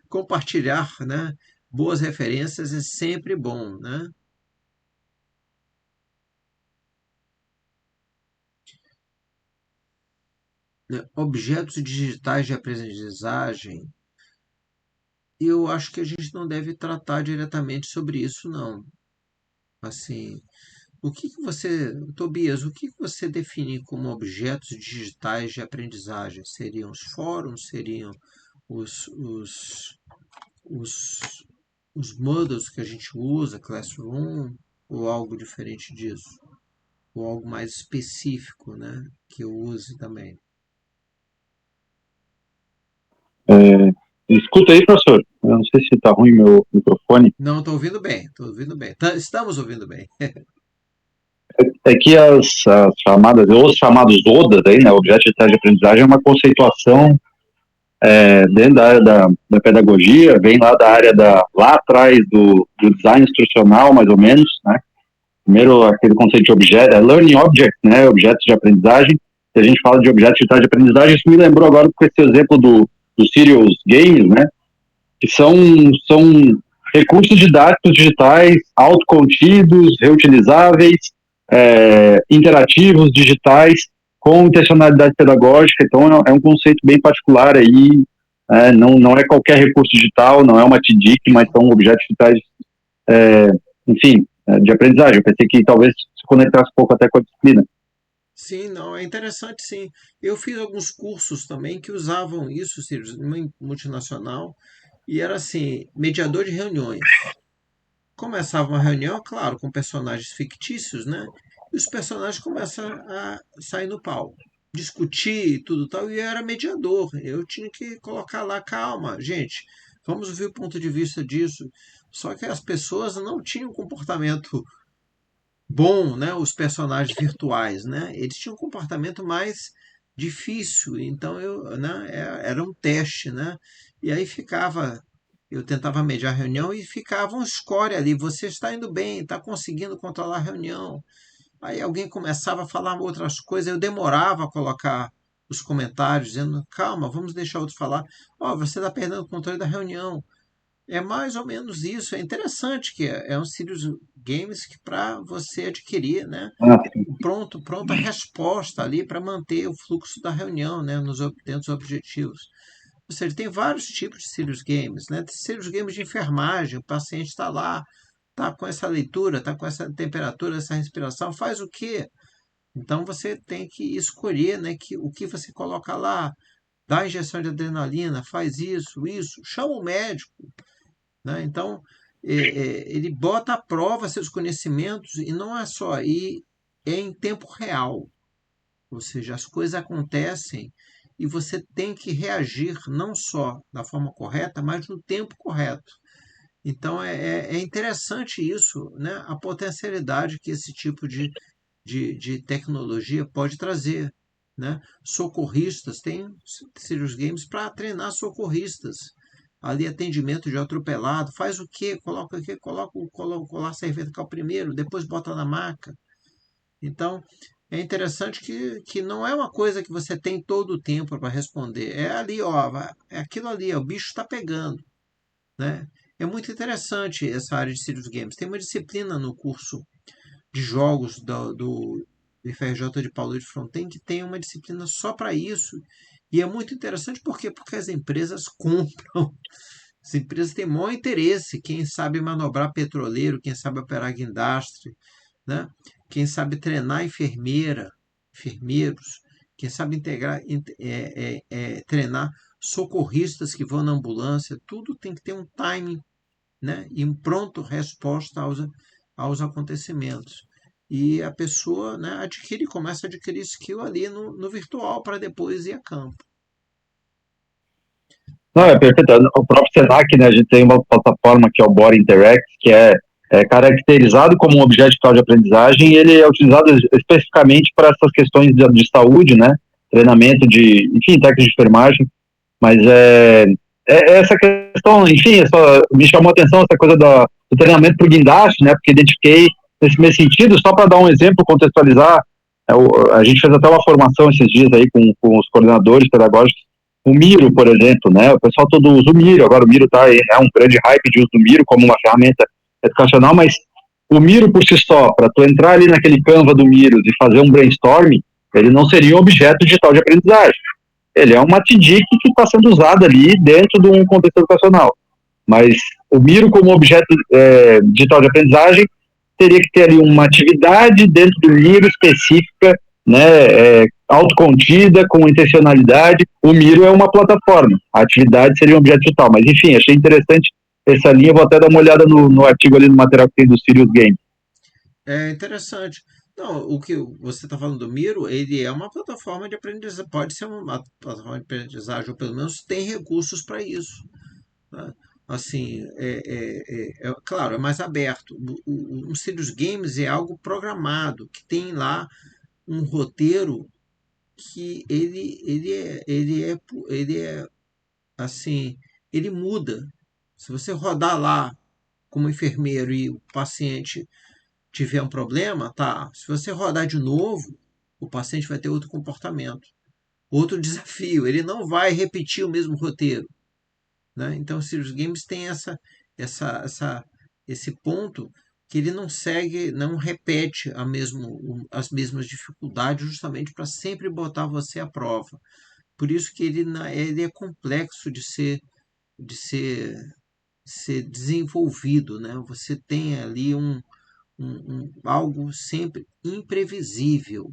Compartilhar, né? Boas referências é sempre bom, né? Objetos digitais de aprendizagem, eu acho que a gente não deve tratar diretamente sobre isso, não. Assim, Tobias, o que você define como objetos digitais de aprendizagem? Seriam os fóruns? Seriam os, os, os, os modules que a gente usa, Classroom, ou algo diferente disso? Ou algo mais específico, né, que eu use também? Escuta aí, professor. Eu não sei se está ruim meu microfone. Não, estou ouvindo bem, estou ouvindo bem. Estamos ouvindo bem. É que os chamados ODAs, aí, né, Objetos Digitais de Aprendizagem, é uma conceituação dentro da área da pedagogia, vem lá da área lá atrás do design instrucional, mais ou menos, né? Primeiro, aquele conceito de objeto, learning object, né, objetos de aprendizagem. Se a gente fala de objetos digitais de aprendizagem, isso me lembrou agora com esse exemplo do Serious Games, né, que são recursos didáticos digitais, autocontidos, reutilizáveis, interativos, digitais, com intencionalidade pedagógica. Então é um conceito bem particular aí, não é qualquer recurso digital, não é uma TDIC, mas são objetos digitais, enfim, de aprendizagem. Eu pensei que talvez se conectasse um pouco até com a disciplina. Sim, não, é interessante sim. Eu fiz alguns cursos também que usavam isso, Sirius, numa multinacional, e era assim, mediador de reuniões. Começava uma reunião, claro, com personagens fictícios, né? E os personagens começam a sair no palco, discutir e tudo tal, e eu era mediador. Eu tinha que colocar lá, calma, gente, vamos ver o ponto de vista disso. Só que as pessoas não tinham comportamento bom, né? Os personagens virtuais, né? Eles tinham um comportamento mais difícil, então né? Era um teste, né? E aí eu tentava mediar a reunião e ficava um score ali. Você está indo bem, está conseguindo controlar a reunião. Aí alguém começava a falar outras coisas, eu demorava a colocar os comentários, dizendo, calma, vamos deixar outro falar. Ó, você está perdendo o controle da reunião. É mais ou menos isso. É interessante que é um Serious Games que para você adquirir, né? Ah, sim. Pronta resposta ali para manter o fluxo da reunião, né? Dentro dos objetivos. Ou seja, tem vários tipos de Serious Games, né? Tem Serious Games de enfermagem, o paciente está lá, está com essa leitura, está com essa temperatura, essa respiração, faz o quê? Então você tem que escolher, né, o que você coloca lá, dá injeção de adrenalina, faz isso, chama o médico, né? Então, ele bota à prova seus conhecimentos e não é só, e é em tempo real. Ou seja, as coisas acontecem e você tem que reagir não só da forma correta, mas no tempo correto. Então, é interessante isso, né? A potencialidade que esse tipo de tecnologia pode trazer. Né? Socorristas, tem Serious Games para treinar socorristas. Ali, atendimento de atropelado, faz o quê? Coloca aqui, coloca o colar cervical primeiro, depois bota na maca. Então, é interessante que não é uma coisa que você tem todo o tempo para responder. É ali, ó, é aquilo ali, ó, o bicho está pegando. Né? É muito interessante essa área de Serious Games. Tem uma disciplina no curso de jogos do IFRJ de Paulo de Fronten que tem uma disciplina só para isso. E é muito interessante por quê? Porque as empresas compram. As empresas têm maior interesse. Quem sabe manobrar petroleiro, quem sabe operar guindastre, né? Quem sabe treinar enfermeiros, quem sabe treinar socorristas que vão na ambulância. Tudo tem que ter um timing, né? E um pronto resposta aos acontecimentos. E a pessoa, né, começa a adquirir skill ali no virtual para depois ir a campo. Não, é perfeito. O próprio Senac, né, a gente tem uma plataforma que é o Body Interact, que é caracterizado como um objeto de aprendizagem e ele é utilizado especificamente para essas questões de saúde, né, treinamento enfim, técnicas de enfermagem, mas essa questão, enfim, me chamou a atenção essa coisa do treinamento por guindaste, né, porque identifiquei nesse sentido, só para dar um exemplo, contextualizar, a gente fez até uma formação esses dias aí com os coordenadores pedagógicos, o Miro, por exemplo, né? O pessoal todo usa o Miro, agora o Miro é um grande hype de uso do Miro como uma ferramenta educacional, mas o Miro por si só, para tu entrar ali naquele Canva do Miro e fazer um brainstorming, ele não seria um objeto digital de aprendizagem. Ele é uma TDIC que está sendo usada ali dentro de um contexto educacional. Mas o Miro como objeto digital de aprendizagem teria que ter ali uma atividade dentro do Miro específica, né, autocontida, com intencionalidade. O Miro é uma plataforma, a atividade seria um objeto digital. Mas, enfim, achei interessante essa linha, vou até dar uma olhada no artigo ali no material que tem do Serious Game. É interessante. Não, o que você está falando do Miro, ele é uma plataforma de aprendizagem, pode ser uma plataforma de aprendizagem, ou pelo menos tem recursos para isso. Né? Assim, claro, é mais aberto. Um Serious Games é algo programado, que tem lá um roteiro que ele é assim, ele muda. Se você rodar lá como enfermeiro e o paciente tiver um problema, tá. Se você rodar de novo, o paciente vai ter outro comportamento, outro desafio. Ele não vai repetir o mesmo roteiro, né? Então, se os games têm essa, esse ponto que ele não segue, não repete as mesmas dificuldades, justamente para sempre botar você à prova. Por isso que ele é complexo de ser desenvolvido, né? Você tem ali algo sempre imprevisível.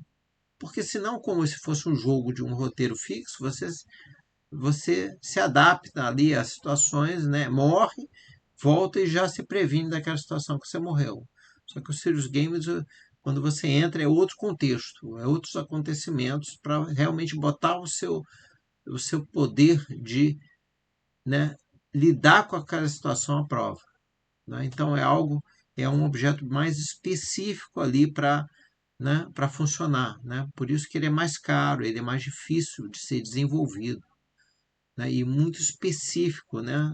Porque senão, como se fosse um jogo de um roteiro fixo, você se adapta ali às situações, né? Morre, volta e já se previne daquela situação que você morreu. Só que o Serious Games, quando você entra, é outro contexto, é outros acontecimentos para realmente botar o seu poder de, né, lidar com aquela situação à prova. Né? Então é um objeto mais específico ali para, né, para funcionar. Né? Por isso que ele é mais caro, ele é mais difícil de ser desenvolvido, né, e muito específico, né,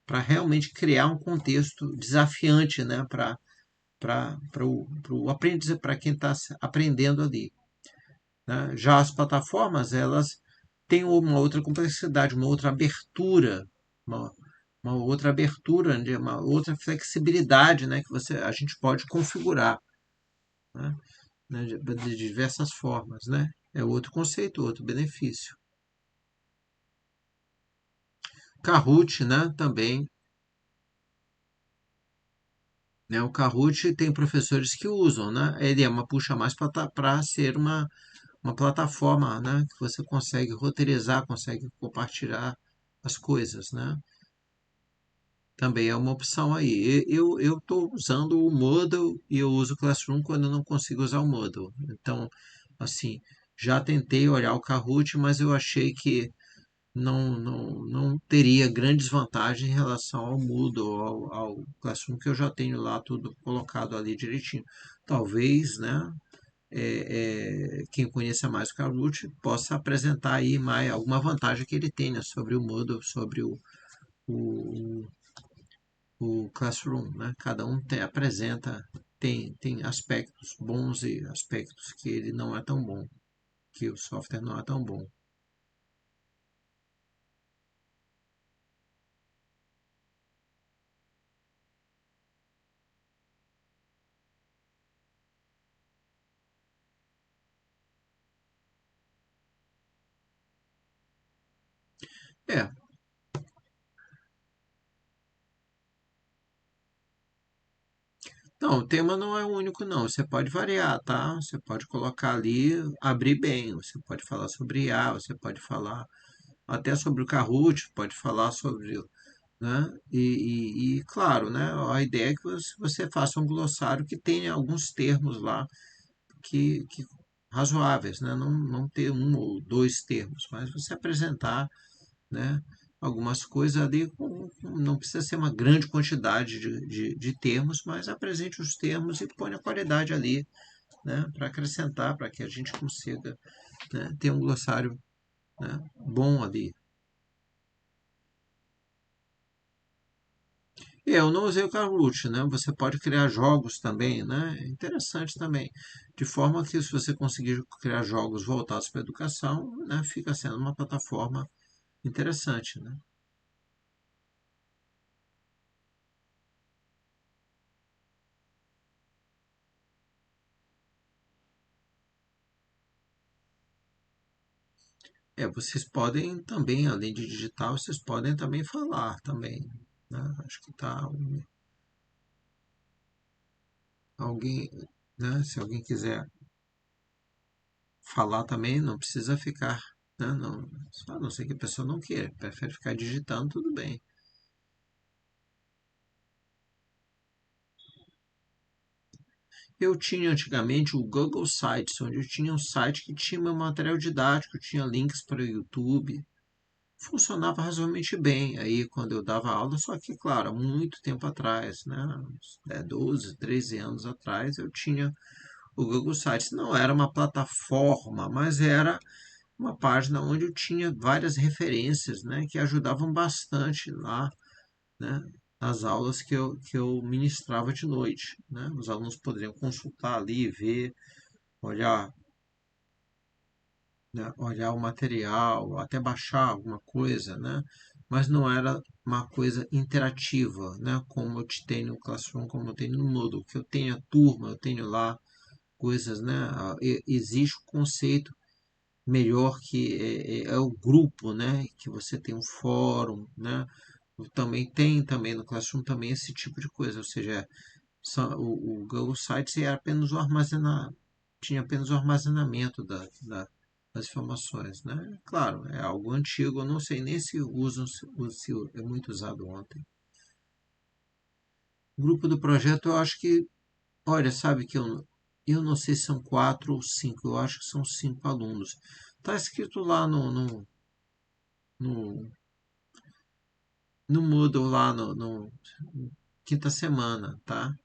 para realmente criar um contexto desafiante, né, para o aprendiz, para quem está aprendendo ali. Né? Já as plataformas, elas têm uma outra complexidade, uma outra abertura, uma, uma outra abertura, né, uma outra flexibilidade, né, que a gente pode configurar, né, de diversas formas, né? É outro conceito, outro benefício. Kahoot, né, também. Né, o Kahoot tem professores que usam, né? Ele é uma puxa mais para ser uma plataforma, né? Que você consegue roteirizar, consegue compartilhar as coisas, né? Também é uma opção aí. Eu estou usando o Moodle e eu uso o Classroom quando eu não consigo usar o Moodle. Então, assim, já tentei olhar o Kahoot, mas eu achei que não teria grandes vantagens em relação ao Moodle, ao Classroom, que eu já tenho lá tudo colocado ali direitinho. Talvez, né, quem conheça mais o Kahoot possa apresentar aí mais alguma vantagem que ele tenha sobre o Moodle, sobre o, o Classroom, né? Cada um apresenta, tem aspectos bons e aspectos que ele não é tão bom, que o software não é tão bom. É, não, o tema não é único, não. Você pode variar, tá? Você pode colocar ali, abrir bem. Você pode falar sobre IA, você pode falar até sobre o Kahoot, pode falar sobre, né? Claro, né? A ideia é que você faça um glossário que tenha alguns termos lá que razoáveis, né? Não ter um ou dois termos, mas você apresentar, né, algumas coisas ali, não precisa ser uma grande quantidade de termos, mas apresente os termos e põe a qualidade ali, né, para acrescentar, para que a gente consiga, né, ter um glossário, né, bom ali. Eu não usei o Kahoot, né? Você pode criar jogos também, né? É interessante também. De forma que se você conseguir criar jogos voltados para a educação, né, fica sendo uma plataforma interessante, né? Vocês podem também, além de digitar, vocês podem também falar também, né? Acho que tá alguém, né? Se alguém quiser falar também, não precisa ficar, né? Não, a não ser que a pessoa não queira, prefere ficar digitando, tudo bem. Eu tinha antigamente o Google Sites, onde eu tinha um site que tinha meu material didático, tinha links para o YouTube, funcionava razoavelmente bem aí quando eu dava aula, só que, claro, há muito tempo atrás, né, uns 12, 13 anos atrás, eu tinha o Google Sites. Não era uma plataforma, mas era uma página onde eu tinha várias referências, né, que ajudavam bastante lá, né, nas aulas que eu ministrava de noite. Né. Os alunos poderiam consultar ali, ver, olhar, né, olhar o material, até baixar alguma coisa, né? Mas não era uma coisa interativa, né? Como eu te tenho no Classroom, como eu tenho no Moodle, que eu tenho a turma, eu tenho lá coisas, né? Existe o conceito melhor que é o grupo, né? Que você tem um fórum, né? Também tem também no Classroom também esse tipo de coisa, ou seja, o Google Sites é apenas o armazenar, tinha apenas o armazenamento das informações, né? Claro, é algo antigo, eu não sei nem se se é muito usado ontem. O grupo do projeto, eu acho que, olha, sabe que eu não sei se são 4 ou 5, eu acho que são 5 alunos. Está escrito lá no, no Moodle, lá no quinta semana, tá?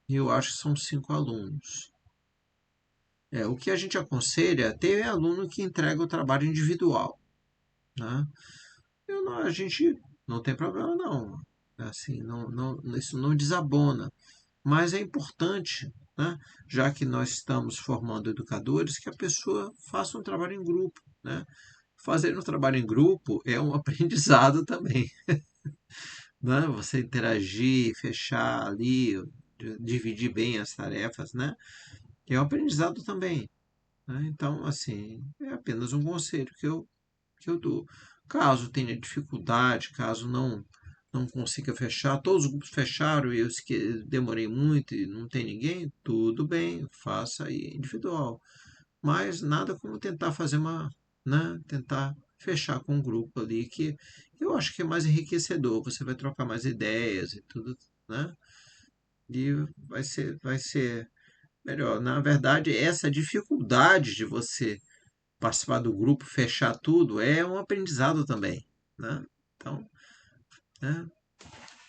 E eu acho que são 5 alunos. O que a gente aconselha é ter aluno que entrega o trabalho individual, né? A gente não tem problema não, assim, isso não desabona, mas é importante, né, já que nós estamos formando educadores, que a pessoa faça um trabalho em grupo, né? Fazer um trabalho em grupo é um aprendizado também, né? Você interagir, fechar ali, dividir bem as tarefas, né? É um aprendizado também, né? Então, assim, é apenas um conselho que eu dou. Caso tenha dificuldade, caso não consiga fechar, todos os grupos fecharam e eu que demorei muito e não tem ninguém, tudo bem, faça aí individual. Mas nada como tentar fazer né, tentar fechar com um grupo ali que eu acho que é mais enriquecedor, você vai trocar mais ideias e tudo, né? E vai ser melhor. Na verdade, essa dificuldade de você participar do grupo, fechar tudo, é um aprendizado também, né? Então, né,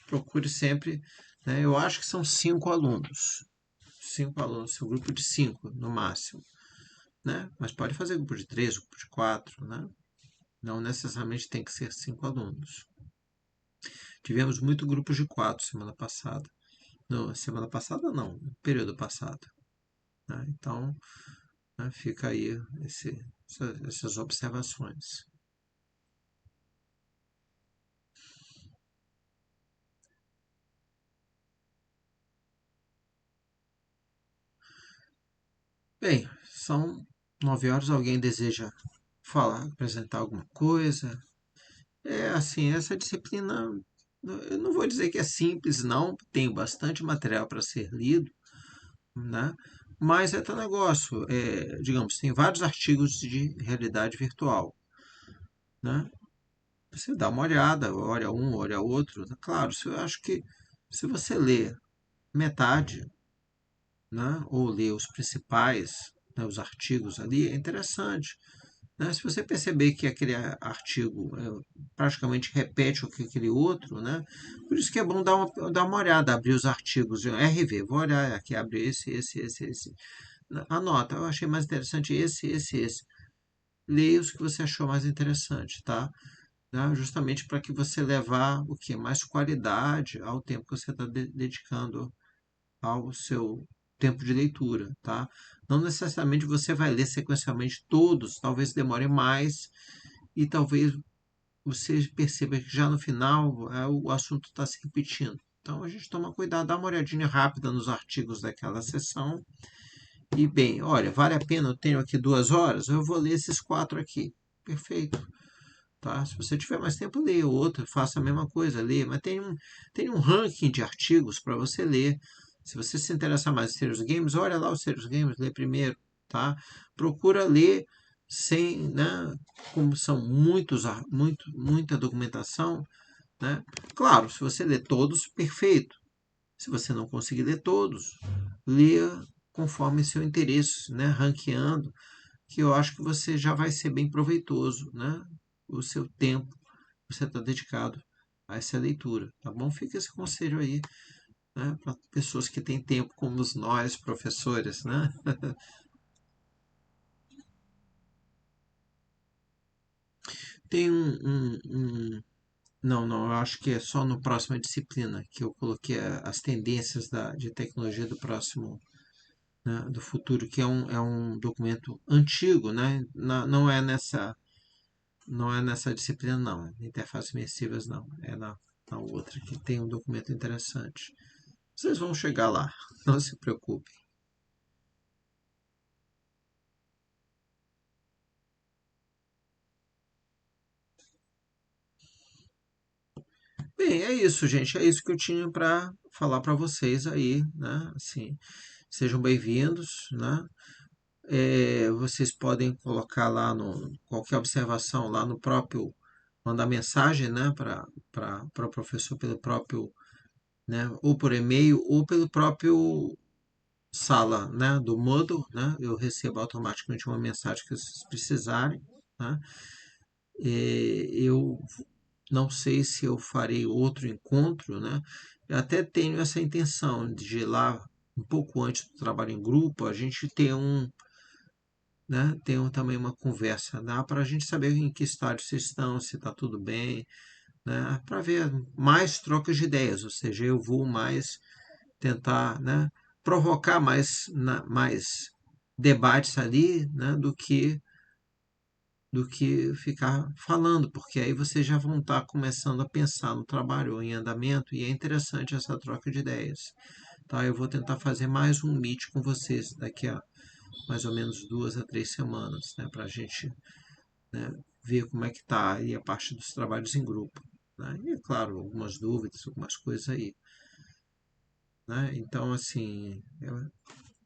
procure sempre, né, eu acho que são 5 alunos, um grupo de 5 no máximo, né? Mas pode fazer grupo de 3, grupo de 4, né? Não necessariamente tem que ser 5 alunos. Tivemos muito grupos de 4 semana passada. Não, semana passada não, período passado, né? Então, né, fica aí essas observações. Bem, são 9 horas. Alguém deseja falar, apresentar alguma coisa? É assim, essa disciplina, eu não vou dizer que é simples, não. Tem bastante material para ser lido, né? Mas é tal negócio, digamos, tem vários artigos de realidade virtual, né? Você dá uma olhada, olha um, olha outro. Claro, eu acho que se você ler metade, né, ou ler os principais, né, os artigos ali, é interessante, né? Se você perceber que aquele artigo praticamente repete o que aquele outro, né? Por isso que é bom dar uma olhada, abrir os artigos de RV. Vou olhar aqui, abrir esse. Anota, eu achei mais interessante esse. Leia os que você achou mais interessante, tá? Né? Justamente para que você levar o que? Mais qualidade ao tempo que você está dedicando ao seu tempo de leitura, tá? Não necessariamente você vai ler sequencialmente todos, talvez demore mais e talvez você perceba que já no final o assunto está se repetindo. Então a gente toma cuidado, dá uma olhadinha rápida nos artigos daquela sessão e bem, olha, vale a pena, eu tenho aqui 2 horas, eu vou ler esses 4 aqui. Perfeito. Tá? Se você tiver mais tempo, leia outro, faça a mesma coisa, leia, mas tem um ranking de artigos para você ler. Se você se interessar mais em Serious Games, olha lá os Serious Games, lê primeiro, tá? Procura ler sem, né, como são muita documentação, né? Claro, se você ler todos, perfeito. Se você não conseguir ler todos, leia conforme seu interesse, né, ranqueando, que eu acho que você já vai ser bem proveitoso, né? O seu tempo que você está dedicado a essa leitura, tá bom? Fica esse conselho aí, né? Para pessoas que têm tempo, como nós, professores, né? Tem não, eu acho que é só no próxima disciplina que eu coloquei as tendências de tecnologia do próximo, né, do futuro, que é um documento antigo, né? Não é nessa disciplina, não. Interfaces imersivas, não. É na outra, que tem um documento interessante. Vocês vão chegar lá, não se preocupem. Bem, é isso, gente. É isso que eu tinha para falar para vocês aí, né? Assim, sejam bem-vindos, né? Vocês podem colocar lá qualquer observação lá no próprio, mandar mensagem, né, para o professor pelo próprio, né, ou por e-mail ou pelo próprio sala, né, do Moodle, né? Eu recebo automaticamente uma mensagem que vocês precisarem, né? Eu não sei se eu farei outro encontro, né? Eu até tenho essa intenção de ir lá um pouco antes do trabalho em grupo, a gente ter né, também uma conversa, né, para a gente saber em que estágio vocês estão, se está tudo bem, né, para ver mais trocas de ideias, ou seja, eu vou mais tentar, né, provocar mais debates ali, né, do que ficar falando, porque aí vocês já vão estar começando a pensar no trabalho em andamento e é interessante essa troca de ideias. Tá? Eu vou tentar fazer mais um meet com vocês daqui a mais ou menos 2 a 3 semanas, né, para a gente, né, ver como é que está aí a parte dos trabalhos em grupo. Né? E, claro, algumas dúvidas, algumas coisas aí. Né? Então, assim,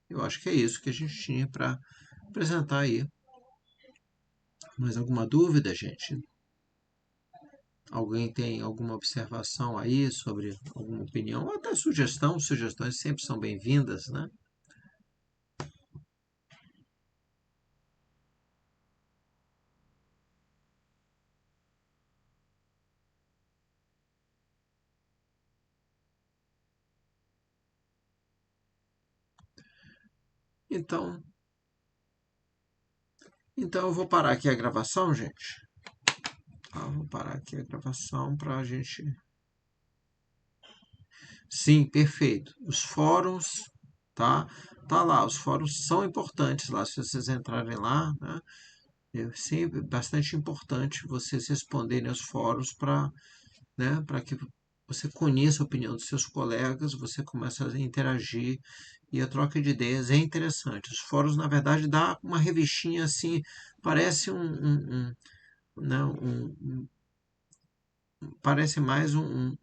eu acho que é isso que a gente tinha para apresentar aí. Mais alguma dúvida, gente? Alguém tem alguma observação aí sobre alguma opinião? Ou até sugestão? Sugestões sempre são bem-vindas, né? Então, eu vou parar aqui a gravação, gente. Vou parar aqui a gravação para a gente. Sim, perfeito. Os fóruns, tá? Tá lá, os fóruns são importantes lá, se vocês entrarem lá, né? É sempre bastante importante vocês responderem aos fóruns né, para que você conheça a opinião dos seus colegas, você começa a interagir e a troca de ideias é interessante. Os fóruns, na verdade, dá uma revistinha assim, parece né, parece mais um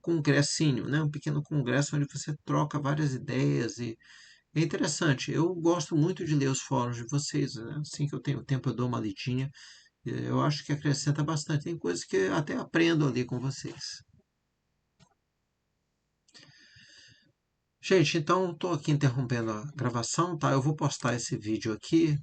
congressinho, né? Um pequeno congresso onde você troca várias ideias e é interessante. Eu gosto muito de ler os fóruns de vocês, né? Assim que eu tenho tempo eu dou uma lidinha. Eu acho que acrescenta bastante. Tem coisas que eu até aprendo ali com vocês. Gente, então estou aqui interrompendo a gravação, tá? Eu vou postar esse vídeo aqui